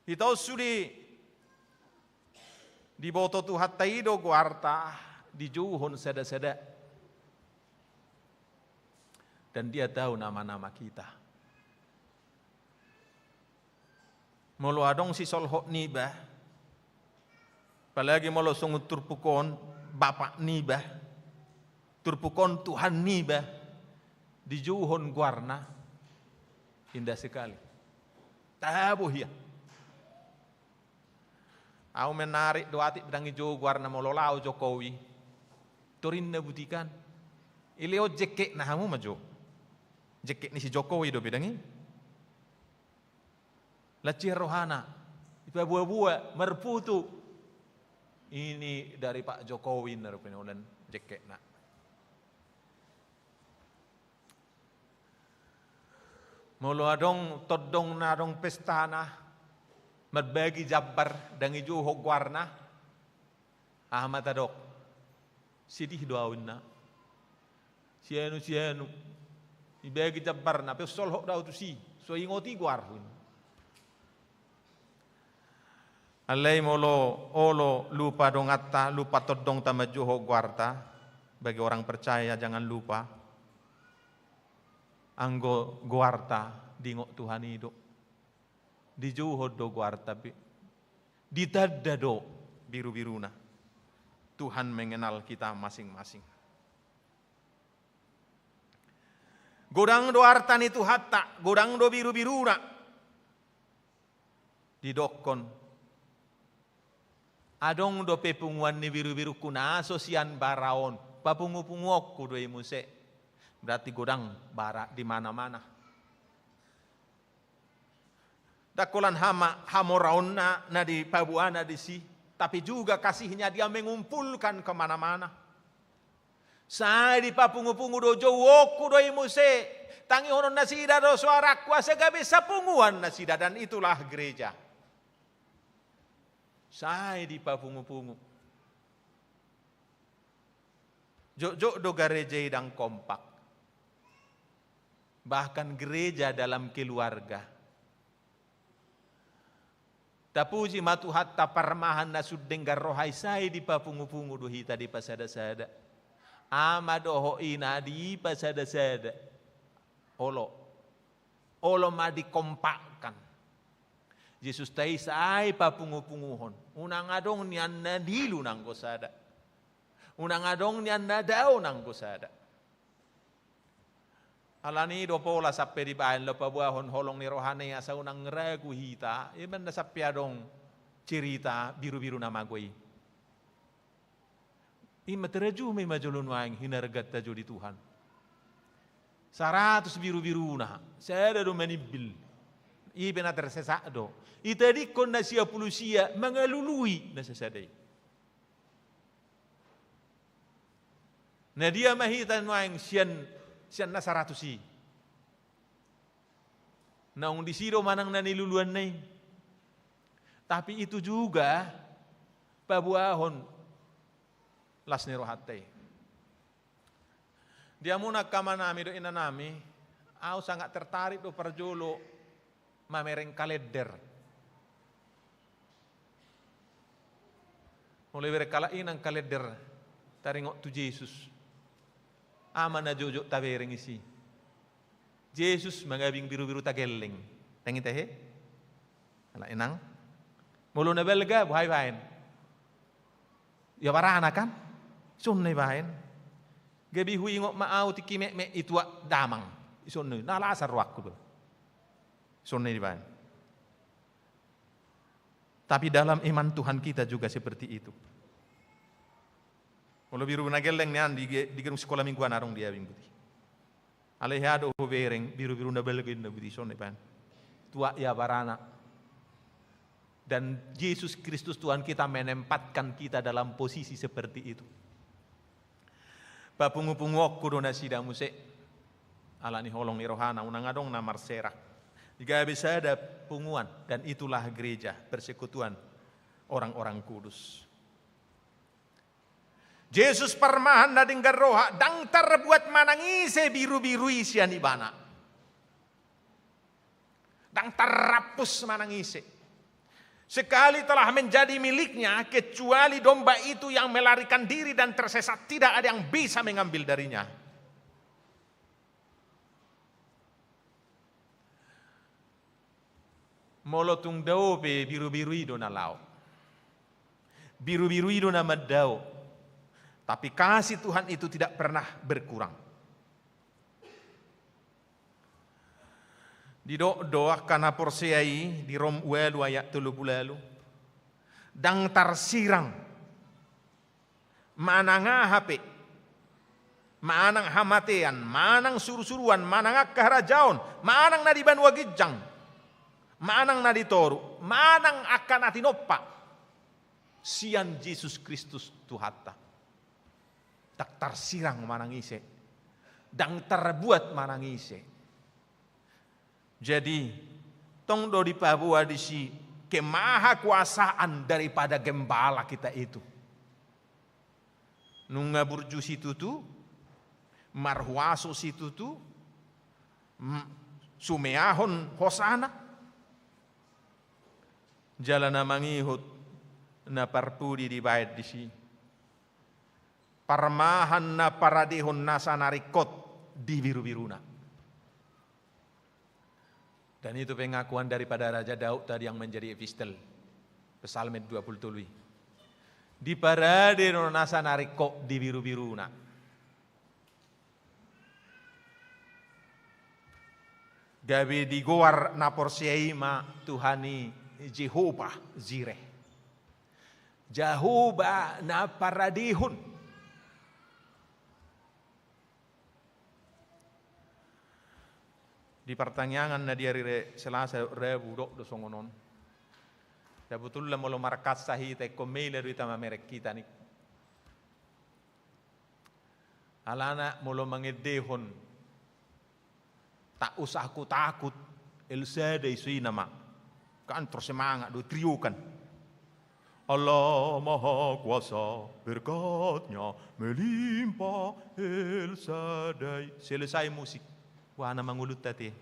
Itaw sudi di boto tu hataido guarta di juhon sada-sada. Dan dia tahu nama-nama kita. Molo adong si solhok nibah, apalagi molo sungut turpukon bapak nibah, turpukon Tuhan nibah, di juhon guarna, indah sekali. Tabuh ya. Aku menarik doatik bedangi jo guarna molo lau Jokowi, turin na butikan, ileo jekek nah kamu majo, jekek ni si Jokowi do bedangi. Lacir rohana, itu buah-buah, merputu. Ini dari Pak Jokowi narupinulan jekek nak. Mulu adong todong nadong pestana, merbagi jabar dangi juho guarna. Ahmad adok, sidih doawin na. Sianu, ibagi jabar na, pero solhok daw tu si, so ingoti guarhun. Alay molo olo lupa dong atta, lupa todong tamajuho guarta. Bagi orang percaya jangan lupa. Anggo guarta dingok Tuhan hidup. Dijuho do guarta. Ditadda do biru-biruna. Tuhan mengenal kita masing-masing. Godang do artan itu hatta, godang do biru-biruna. Didokon. Adong do pepunguan ni biru-biru kuna sosian baraon papungu-pungok ku do imuse berarti godang bara di mana-mana. Dakolan hamoraon na di pabuana di si tapi juga kasihnya dia mengumpulkan kemana-mana. Saya di papungu-pungu do jowok ku do imuse tangi honon nasida do suara kuasa gabe sapunguan nasida dan itulah gereja. Saya di papungu-pungu. Jok-jok do gereja idang kompak. Bahkan gereja dalam keluarga. Tapuji matu hatta parmahan nasud denggar rohai saya di papungu-pungu do hita di pasada-sada. Ama doho ina di pasada-sada. Olo ma dikompakkan. Yesus tai sai papungu-punguhon. Unang adong niyan na dilu nang gosada. Unang adong niyan na daw nang gosada. Alani do pola sappe di bahan lo pabuahon holong ni rohane asa unang ragu hita. Iban na sappe adong cerita biru-biru nama goi. Ima teraju may majulun waing hinargat tajo di Tuhan. 100 biru-biru na. Saya do manibil. Ibe na tersesak do. Itadi kon na siya pulusia mangalului na sasadai. Na dia mahitan waing siyan na saratusi. Naung disiro manang naniluluan na yun. Tapi itu juga pabuahon las nirohatay. Dia muna kamanami do inanami, aku sangat tertarik do perjolo mamereng kalender. Mulai berkalain ang kalender taringok tu Yesus. Ama na jojo tabereng isi. Yesus mangabing biru-biru tageleng. Tengi tehe? Ala inang. Mulu na belga buhay bahin. Ya warana kan? Sunnay bahin. Gabi hui ngok maau tiki me itua damang. Sunnay. Nala asar waktu. Sunnay bahin. Tapi dalam iman Tuhan kita juga seperti itu. Mulu biru nageleng nian di gerung sekolah mingguan arong dia bing putih. Alehado bereng biru-biru na belgin na budi son pan. Tua ya barana. Dan Yesus Kristus Tuhan kita menempatkan kita dalam posisi seperti itu. Papungu-pungu kudo na sida muse. Ala ni holong ni rohana unang adong na marserak. Jika bisa ada punguan dan itulah gereja persekutuan orang-orang kudus. Yesus parmahan na dinggar roha dang terbuat manangise biru-biru isian ibana. Dang terrapus manangise. Sekali telah menjadi miliknya, kecuali domba itu yang melarikan diri dan tersesat, tidak ada yang bisa mengambil darinya. Molotung dao be biru-biru itu na lau. Biru-biru itu na madao. Tapi kasih Tuhan itu tidak pernah berkurang. Di doa kana porseai di rom uelu ayat 30. Dang tarsirang. Manang hape. Manang hamatean, manang surusuruan, manang kaharajaon, manang nadiban wagijang. Manang naditoru, manang akan atinoppa. Sian Yesus Kristus Tuhata. Tak tarsirang manangise, dang terbuat manangise. Jadi, tong do di Papua di si kemahakuasaan daripada gembala kita itu. Nunga burju situ tu, marhuaso situ tu, sumeahon hosana. Jalan mangihut na parpudi di bait di si. Parmahan na paradihon nasa narikot di biru-biruna. Dan itu pengakuan daripada Raja Daud tadi yang menjadi epistel. Psalm 27. Di paradihon nasa narikot di biru-biruna. Gabi di goar na porsiaima Tuhani Jehovah Jireh. Jehovah na paradihon. Di pertanyaan na dia rire Selasa rebu dok do songonon. Ya betul lah molo markas sahi te komele do itama merek kita ni. Alana molo mangedehon. Tak usah aku takut. Elsa de isui nama. Kan terus semangat do triukan. Allah Maha Kuasa, berkat-Nya melimpah Elsa de. Selesai musik. Wah nama ngulut tadi.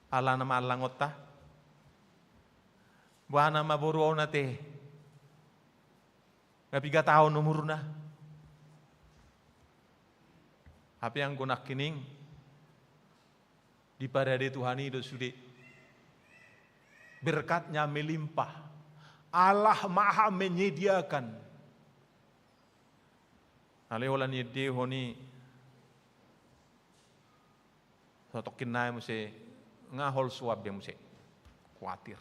Allah nama langot ta. Wah nama boruau nate. 3 tahun umurna. Apa yang gunak kining di parade Tuhan itu sudah berkat-Nya melimpah. Allah Maha menyediakan. Aleolan yede honi sotokin na muse ngahol suab dia muse khawatir.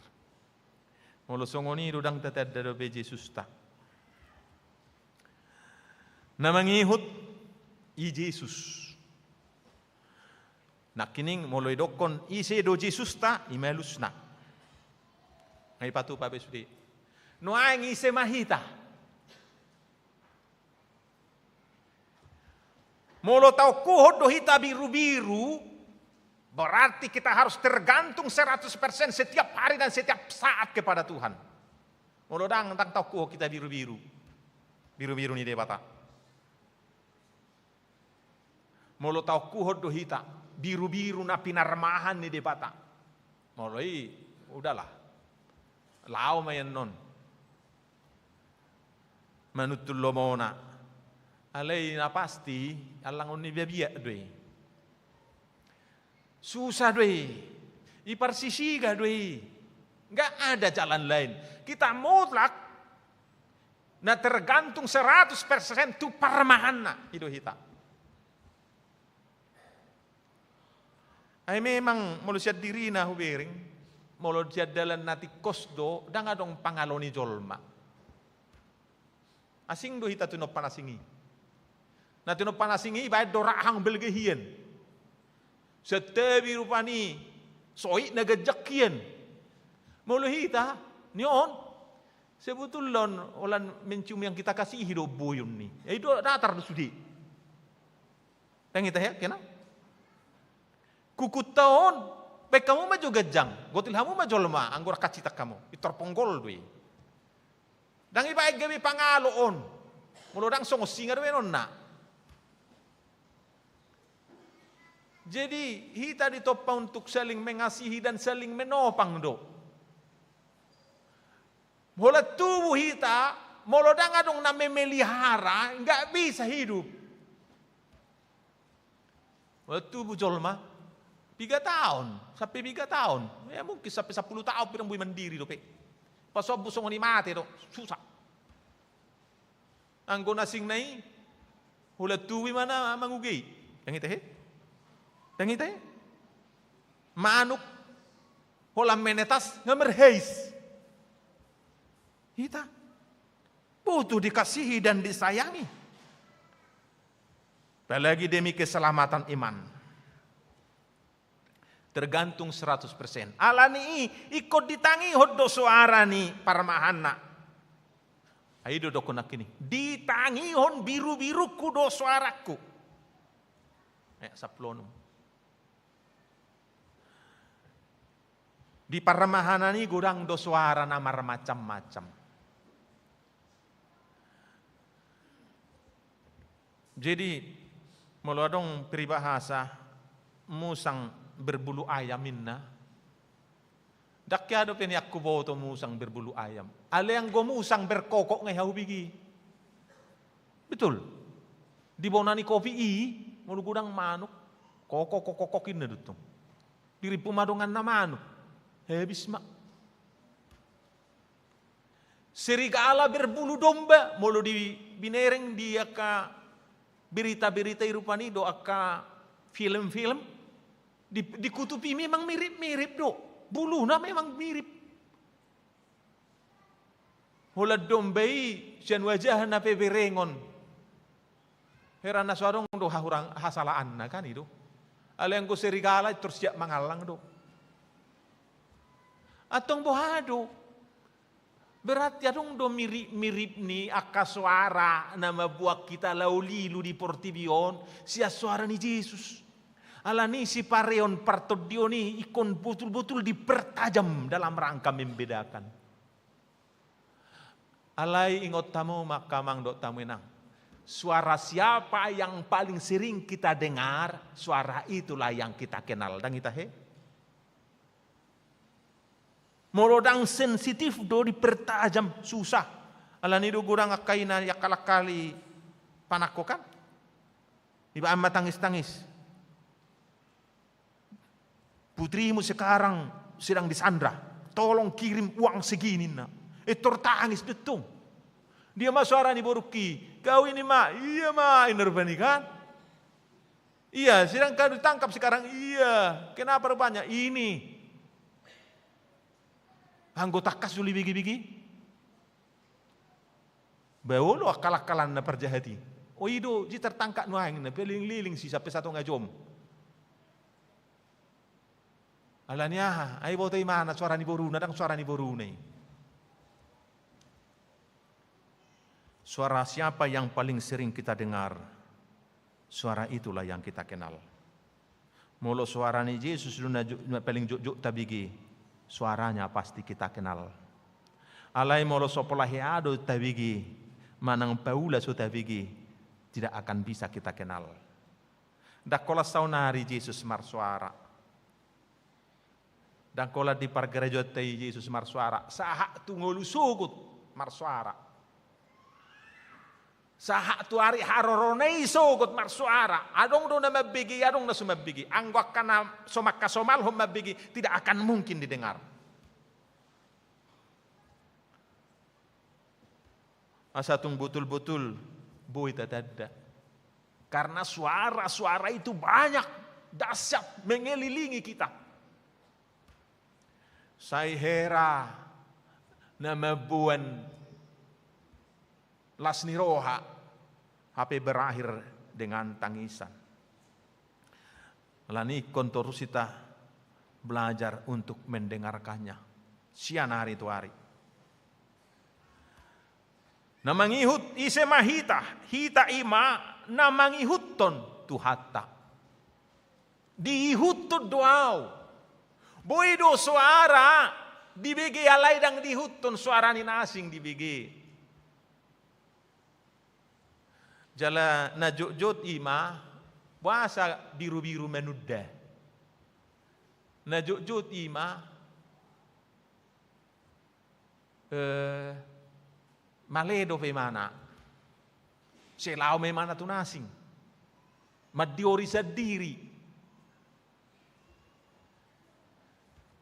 Molo songoni rudang tetad dado be Jesus ta. Namangihut i Jesus. Nak kining moloi dokon ise do Jesus ta imelus na. Ngai patu pa besudi. No aing ise mahita. Molo tau kuhod do hita biru-biru, berarti kita harus tergantung 100% setiap hari dan setiap saat kepada Tuhan. Molo dang tau kuhod kita biru-biru. Biru-biru ni debata. Molo tau kuhod do hita biru-biru na pinarmahan ni debata. Moloi udahlah. Lao mayan non. Manutul lomona. Alay na pasti alang ni biya doi. Susah doi. Iparsisiga doi. Enggak ada jalan lain. Kita mutlak na tergantung 100% tu parmahanna itu hita. Ay memang mulu siya diri na hubering, mulu siya dalan nati kosdo, da nga dong pangalo ni jolma. Asing do hita tunop panasingi. Na tunop panasingi, bayad do rahang belgehian. Setebi rupani, soy nagajak yan. Mulu hita, niyon, sebetulon, ulan mencium yang kita kasih hidup buyun ni. Itu datar do sudi. Tengita ya, kena? Kukut tahun, baik kamu maju gejang, gotil kamu maju lemah, anggur kacita kamu, itorponggol dui. Dan ibaik gabi pangaloon, mulodang songo singar wenon na. Jadi hita ditopa untuk saling mengasihi dan saling menopang do. Mula tubuh hita, mulodang adong na memelihara, enggak bisa hidup. Mula tubuh jolma. 3 tahun, sampai 3 tahun. Ya mungkin sampai 10 tahun pirang bui mandiri do pe. Pas obu songo ni mate do, susah. Anggo nasing nai, hula tuwi mana mangugay. Yang ite he? Yang ite he? Manuk, hula menetas, ngamerheis. Hita, butuh dikasihi dan disayangi. Apalagi demi keselamatan iman. Tergantung 100%. Alani ikut ditangi hoddo suara ni parmahana. Ayo do konak kini. Ditangi hon biru-biru kudo suaraku. Saplonum. Di parmahana ni gudang do suara namar macam-macam. Jadi meluadong peribahasa musang berbulu ayam inna. Dakyado peni aku boto musang berbulu ayam. Ale yang go musang berkokok ngai hau bigi. Betul. Di bonani kopi mulu gudang manuk kokok-kokokin na dutong. Diri pumadongan na manuk. Habis mak. Serigala berbulu domba mulu di binereng dia ka berita-berita irupani do aka film-film. Dikutupi memang mirip-mirip do. Bulunya memang mirip. Hula dombai sian wajah na peberengon. Herana suarong do hahurang hasalaan na kan itu. Ala yang ko serigala terus siap mangalang do. Atong bohado. Berat ya dong do mirip-mirip ni aka suara nama buat kita laulilu di Portibion. Sia suara ni Yesus. Alani si pareon partodio ni ikon betul-betul dipertajam dalam rangka membedakan. Alai ingot tamu maka mang dok tamu enang. Suara siapa yang paling sering kita dengar, suara itulah yang kita kenal. Dan kita he. Molodang sensitif do dipertajam susah. Alani do gurang akaina yakalakali panako kan. Iba amma tangis-tangis. Putrimu sekarang sedang disandra. Tolong kirim uang segini nak. Tertangis betul. Dia mah suara ni boruki. Kau ini mah, iya mah, inerbani kan? Iya, sedang kau ditangkap sekarang. Iya, kenapa rupanya? Ini. Anggota kasuli bigi-bigi. Bawa lo akal-akalan na perjahati. Oh itu, dia tertangkap nuang na, liling-liling si sampai satu ngajom. Alanya, ay boto mana suara ni boruna dang suara ni borune. Suara siapa yang paling sering kita dengar? Suara itulah yang kita kenal. Molo suara ni Yesus duna paling juk tabigi, suaranya pasti kita kenal. Alai molo sopolahi ado tabigi, manang paula so tabigi, tidak akan bisa kita kenal. Dak kola saunari Yesus marsuara. Dan kola di pargerejo tei Yesus marsuara, saha tu ngolu sugut marsuara. Saha tu ari haroronei sugut marsuara. Adong do na mabigi, adong na sumabigi. Anggak kana somak kasomal hom mabigi, tidak akan mungkin didengar. Asa tung betul-betul boy tadada. Karena suara-suara itu banyak, dahsyat mengelilingi kita. Saya hera nama buan lasni roha HP berakhir dengan tangisan. Lani kontorusita belajar untuk mendengarkannya siang hari itu hari. Namangihut ise mahita hita ima namangihut ton tuhata dihut doau. Boido suara dibigi alai dang dihutun suara ni nasing dibigi. Jala najut ima bahasa biru-biru menudda. Najut ima maledo fe mana. Selau me mana tu nasing. Madiori sadiri.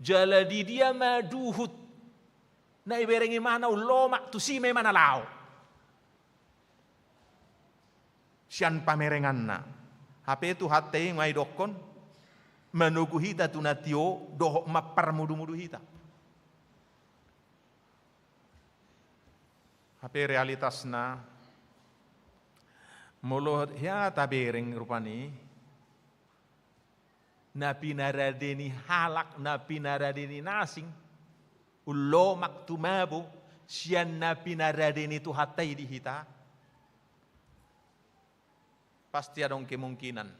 Jala di dia maduhut na iberengi mana uloma tu si me mana lao. Sian pamerengan na. HP tu hati ngai dokon menugu hita tu natio doh mapar mudu-mudu hita. HP realitas na molo ya tabereng rupani. Nabi naradeni halak, nabi naradeni nasing, ulo maktumabu, sian nabi naradeni tu hatai di hita. Pasti ada kemungkinan.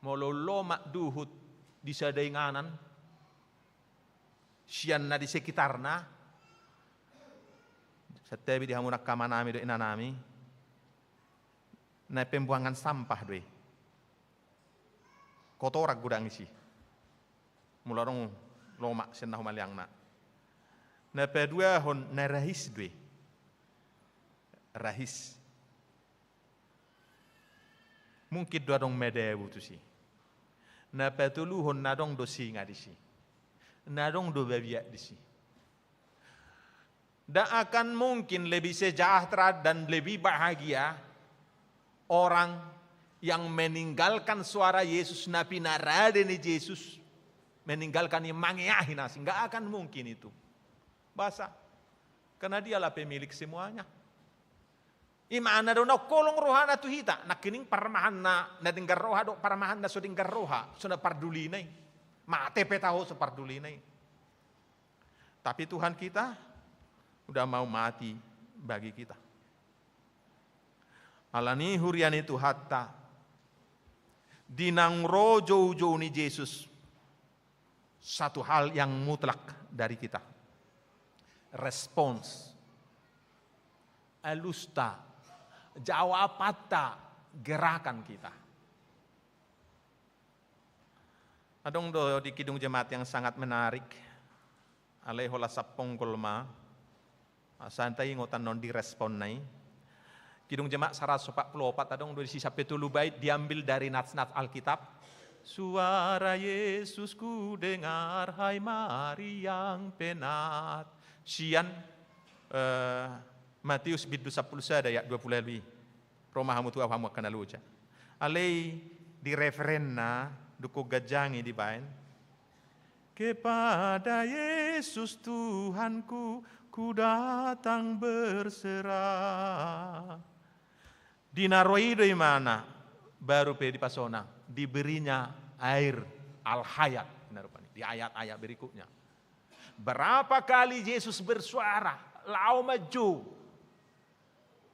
Molo lo makduhut di sadainganan, sian na di sekitarna, setiap di hamunak kamanami do inanami. Na pembuangan sampah doi. Kotorak gudang isi. Mularong lomak senah maliang na. Na pedua hon na rahis doi. Rahis. Mungkin dua dong medebu tu si. Na petulu hon nadong dosi ngadisi. Nadong do babiak disi. Dan akan mungkin lebih sejahtera dan lebih bahagia orang yang meninggalkan suara Yesus, Nabi naradeni Yesus, meninggalkan yang mangeahi nasi, nggak akan mungkin itu. Bahasa, karena dialah pemilik semuanya. Imana do na kolong rohana tu hita, nak kining parmahan na dinggar roha do parmahan na so dinggar roha, so na parduli nai, mate petaho so parduli nai. Tapi Tuhan kita udah mau mati bagi kita. Alani hurian itu hatta dinang rojo ni Yesus satu hal yang mutlak dari kita. Respons, alusta, jawabata, gerakan kita. Adong do di kidung jemaat yang sangat menarik. Alaihola sapong kolma, santai ngotan non direspon nai. Kidung jemaat 144 adong dari sisa petulu bait diambil dari nats-nats Alkitab. Suara Yesusku dengar, hai mari yang penat. Sian Matius bidu 10 sada ayat 20 lebih. Roma hamu tua hamu akan aluja. Alei di referenna duko gajangi di bain. Kepada Yesus Tuhanku ku datang berserah. Dinaroi dari mana? Baru pe di pasona. diberinya air al-hayat di ayat-ayat berikutnya. Berapa kali Yesus bersuara, lau maju,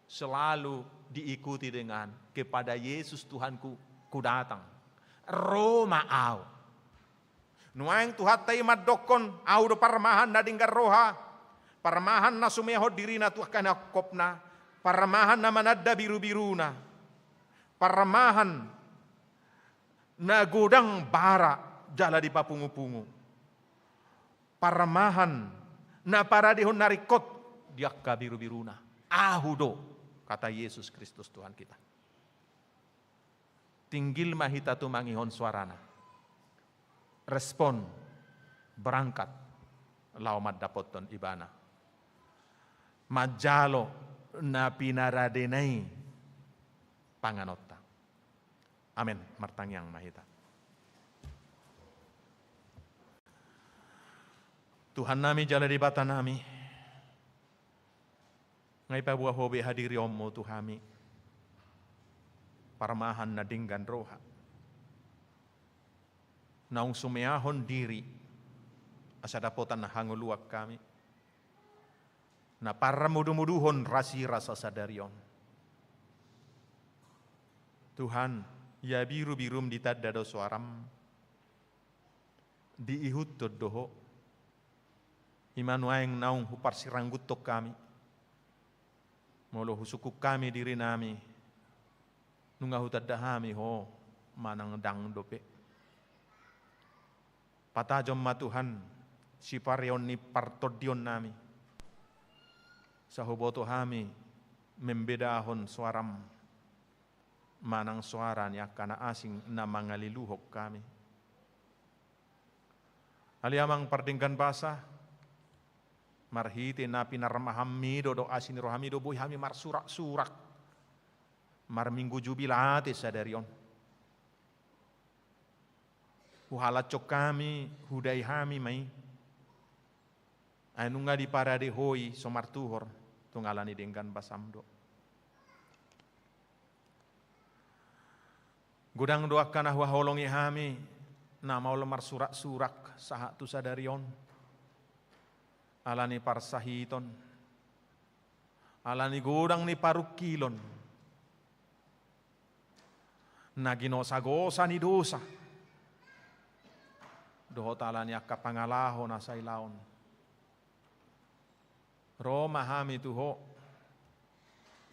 selalu diikuti dengan kepada Yesus Tuhanku, ku datang. Roma au. Nuaing Tuhan taimat dokon, au do parmahan na dinggar roha, parmahan na sumeho dirina tuah kana kopna, parmahan na manadda biru-biruna, parmahan na gudang bara jala di papungu-pungu. Parmahan na para dihon narikot diakka biru-biruna. Ahudo, kata Yesus Kristus Tuhan kita. Tinggil mahita tu mangihon suarana. Respon, berangkat, laumat dapoton ibana. Majalo na pinaradenai panganota. Amin, martangyang mahita. Tuhan nami jala di bata nami. Ngai pa buah hobi hadiri ommo Tuhami. Parmahan na dinggan roha. Naung sumeahon diri. Asa dapotan na hanguluak kami. Na para mudu-muduhon rasi rasa sadarion. Tuhan, ya biru-birum ditadado suaram. Diihut doho. Imanuaeng naung hupar siranggut tok kami. Molo husukuk kami diri nami. Nunga hutadahami ho manang dang dope. Patajom matuhan si parion ni partodion nami. Sahuboto hami membedahon suaram. Manang suara ni akana asing na mangaliluhok kami. Aliamang pardinggan basah. Marhiti na pinarmahami do asin rohami do boy hami mar surak-surak. Mar minggu jubilate sadarion. Huhalat cok kami, hudai hami mai. Anu nga di parade hoi somar tuhor tungalani denggan basamdo. Gudang doakan ahwa holongi hami na mau lemar surak-surak sahak tu sadarion. Alani parsahiton, alani gudang ni parukilon, naginosa-gosa ni dosa, dohot alani akka pangalaho na sailaon. Roma hami tuho,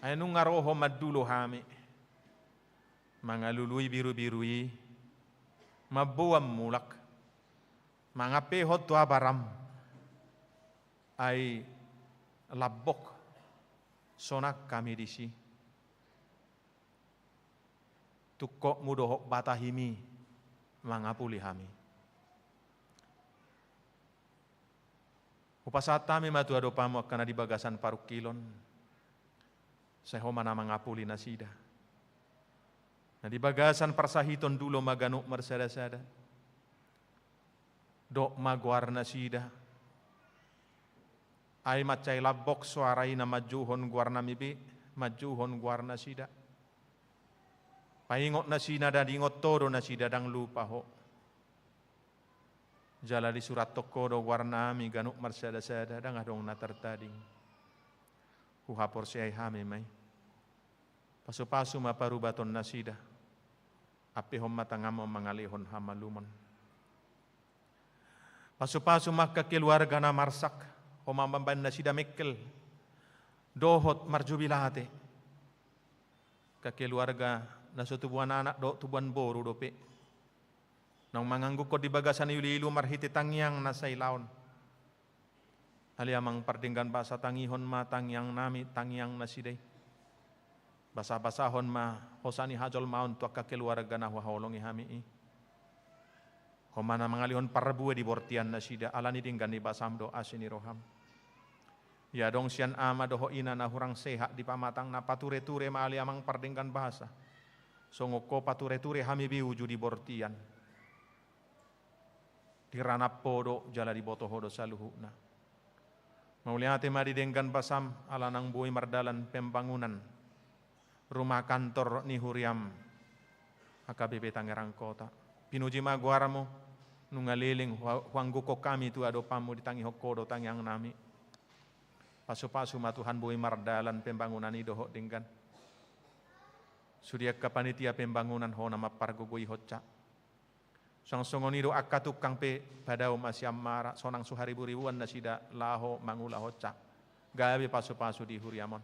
ayunung ngaroho madulo hami, mga lului biru-birui, mabuam mulak, mga pehot tua baram, ay labok sonak kami disi tukok mudohok batahimi mangapuli hami upasat tami matu ado pamok kana di bagasan parukilon sehoma na mangapuli nasida na di bagasan parsahiton dulo maganuk marsada-sada dok magwar nasida ay macay labok suaray na majuhon guarna mibi, majuhon guarna sida. Paingot na sinada dingot todo na sida dang lupa ho. Jala di surat tokodo guarna mi ganuk marsada-sada dang adong natartading. Huhapor si ay hami may. Pasu-pasu maparubaton na sida. Apihom matangamo mangalihon hamalumon. Pasu-pasu makakeluarga na marsak. Homamban na sida mekkel dohot marjubilate kakeluarga na sa tubuan anak do tubuan boru dope nang mangangguk ko di bagasan yulilu marhiti tangyang na sa ilaon aliamang pardinggan basa tangihon ma tangyang nami tangyang na siday basa-basahon ma hosani hajol maun tuak kakeluarga na waholongi hami Komana mangalihon parbuwe di bortian na sida alani dinggan di basamdo asini roham. Ya dong sian ama doho ina na hurang sehat di pamatang na pature-ture maali amang pardinggan bahasa. Songoko pature-ture hami biuju di bortian. Di ranap podo jala di boto hodo saluhuna. Mauliate madi denggan basam alanang buwi mardalan pembangunan rumah kantor ni huriam HKBP Tangerang Kota. Pinuji maguaramo nungaliling huangguko kami tu adopamu ditangi hokodo tangiang nami. Pasu-pasu matuhan bui mardalan pembangunan idohok dinggan. Surya kapanitia pembangunan ho nama pargugui hoca. Songsongonido akka tukang pe padao masyamara sonang suharibu-ribuan nasida laho mangula hoca. Gabi pasu-pasu di huriamon.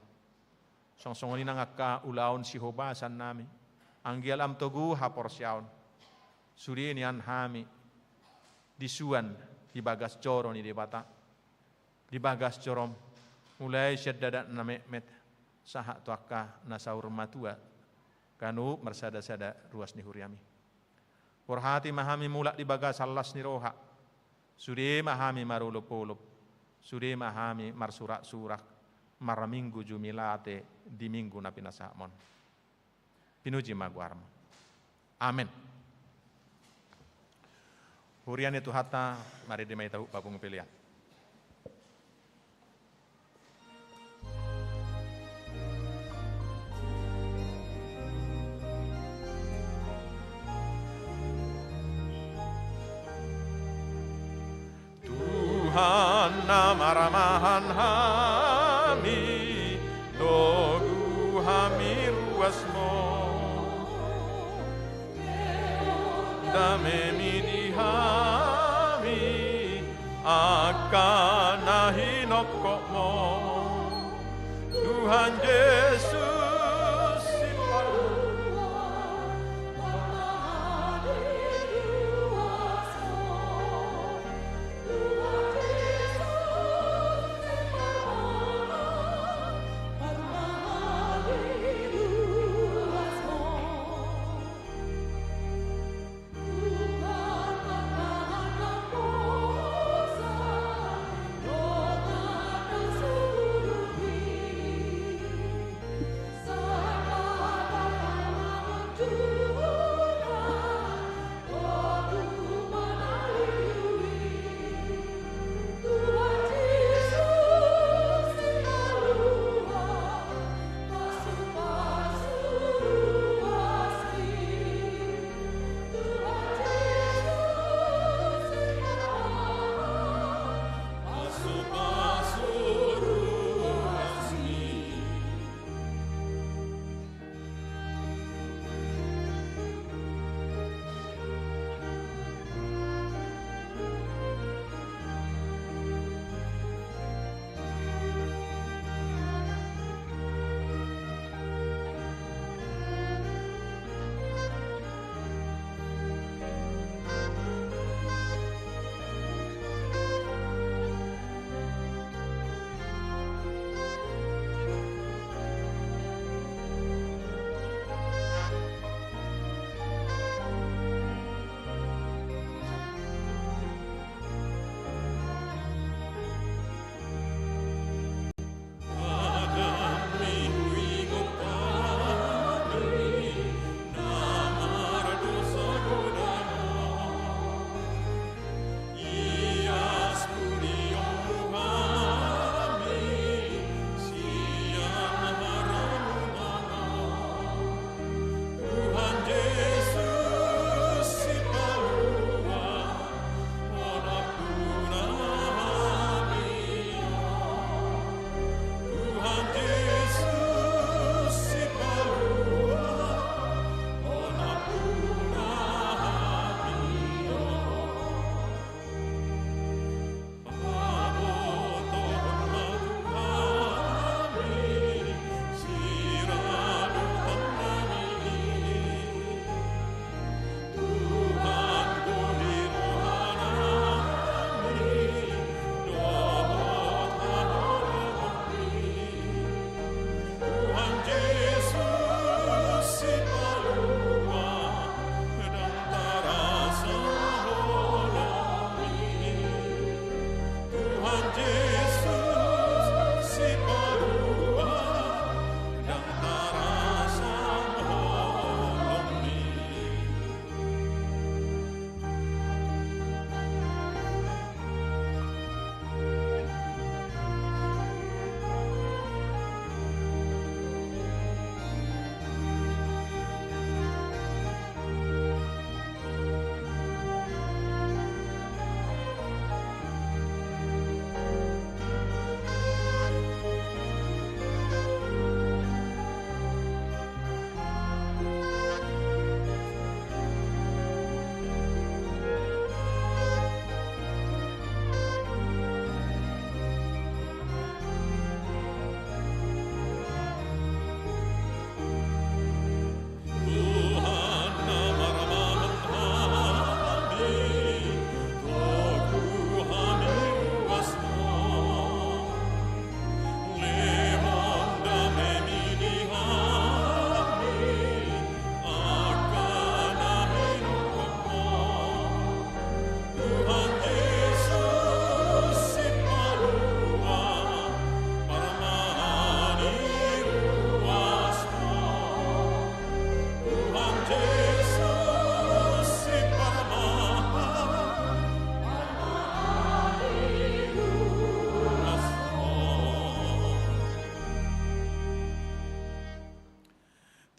Songsongoni nang akka ulaon sihobasan nami. Anggial am togu hapor siaon. Suri nian hami. Disuan di bagas coro ni debata. Di bagas corom. Mulai syaddadat na met sahak tuakka nasaur matua. Kanu mersada-sada ruas ni huriami. Porhati mahami mulak di bagas alas ni roha. Suri mahami marulup-ulup. Suri mahami marsurak-surak. Maraminggu jumilate di minggu napi nasamon. Pinuji maguarmo. Amin. Hurian itu hatta mari dimai tahu babung pilihan. Tuhan namaramahan hami, dogu hami ruasmo, damemi di hami, akan nahinokokmo, Tuhan Yesus.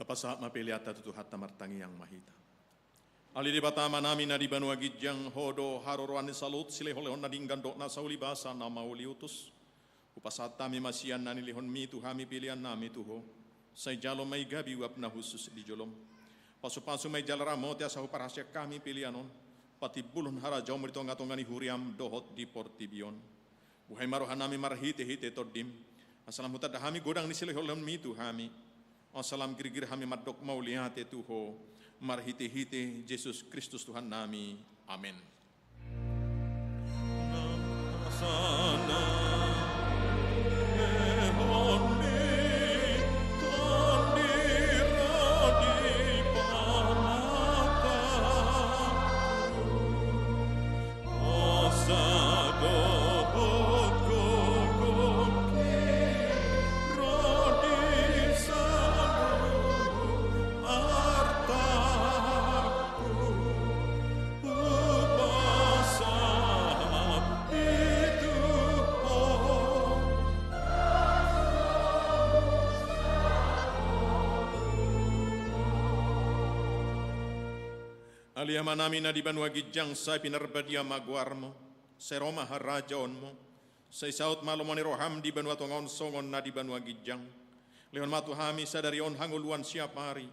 Bapa saat mapeliata tutuhat tamartangi yang mahita. Ali di batama nami na di banua gijang hodo haroroan salut sileholehon na dinggan dok na sauli basa na mauli utus. Upasat tami masian nani lihon mi tuhami pilihan nami tuho. Say jalo may gabi wap na husus di jolom. Pasu-pasu may jalara mote asahu parasya kami pilihanon. Pati bulun harajaw meritonga-tongani huriam dohot di portibion. Buhay marohan nami marhite-hite todim. Asalam hutad hami godang ni sileholehon mi tuhami. Asalam gir-gir hami madok mauliate tuho. Marhite-hite Yesus Kristus Tuhan nami. Amin. Aliyama nami na di banua gijang say pinarbadia maguarmo, say Roma harajaonmo, say saut malomoni roham di banua tongon songon na di banua gijang, lehon matu hami sadarion hanguluan siapari,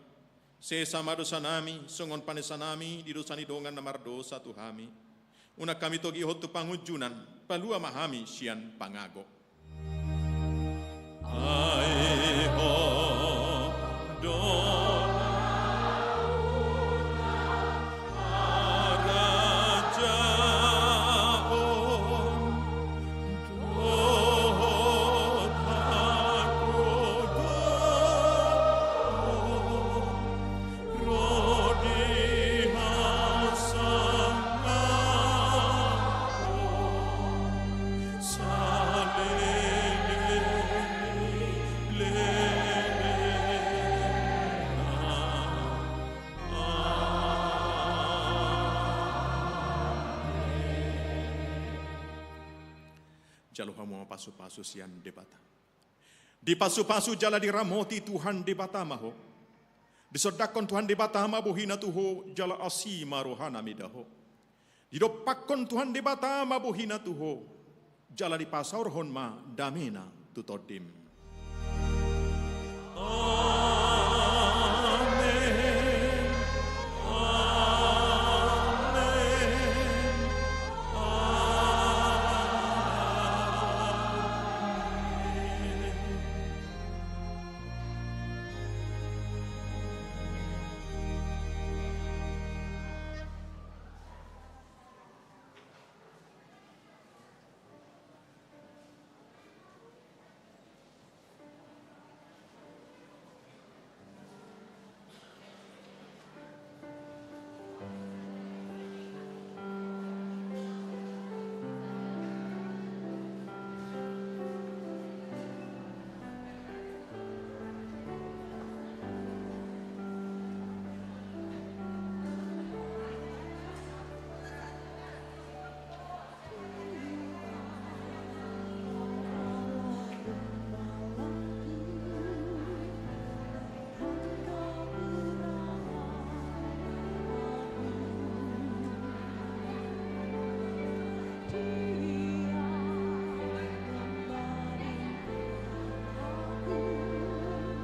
say sama dosa nami, songon panesa nami, di dosa nidongan namar dosa tuhami, una kami togi hotu pangujunan, palua mahami sian pangago. Ai ho do jalo hamo pasu-pasu sian debata. Di pasu-pasu jala diramoti Tuhan debata maho. Disodakon Tuhan debata mabuhina tuho jala asima rohana midaho. Didopakon Tuhan debata mabuhina tuho jala di pasaur honma damena tutodim.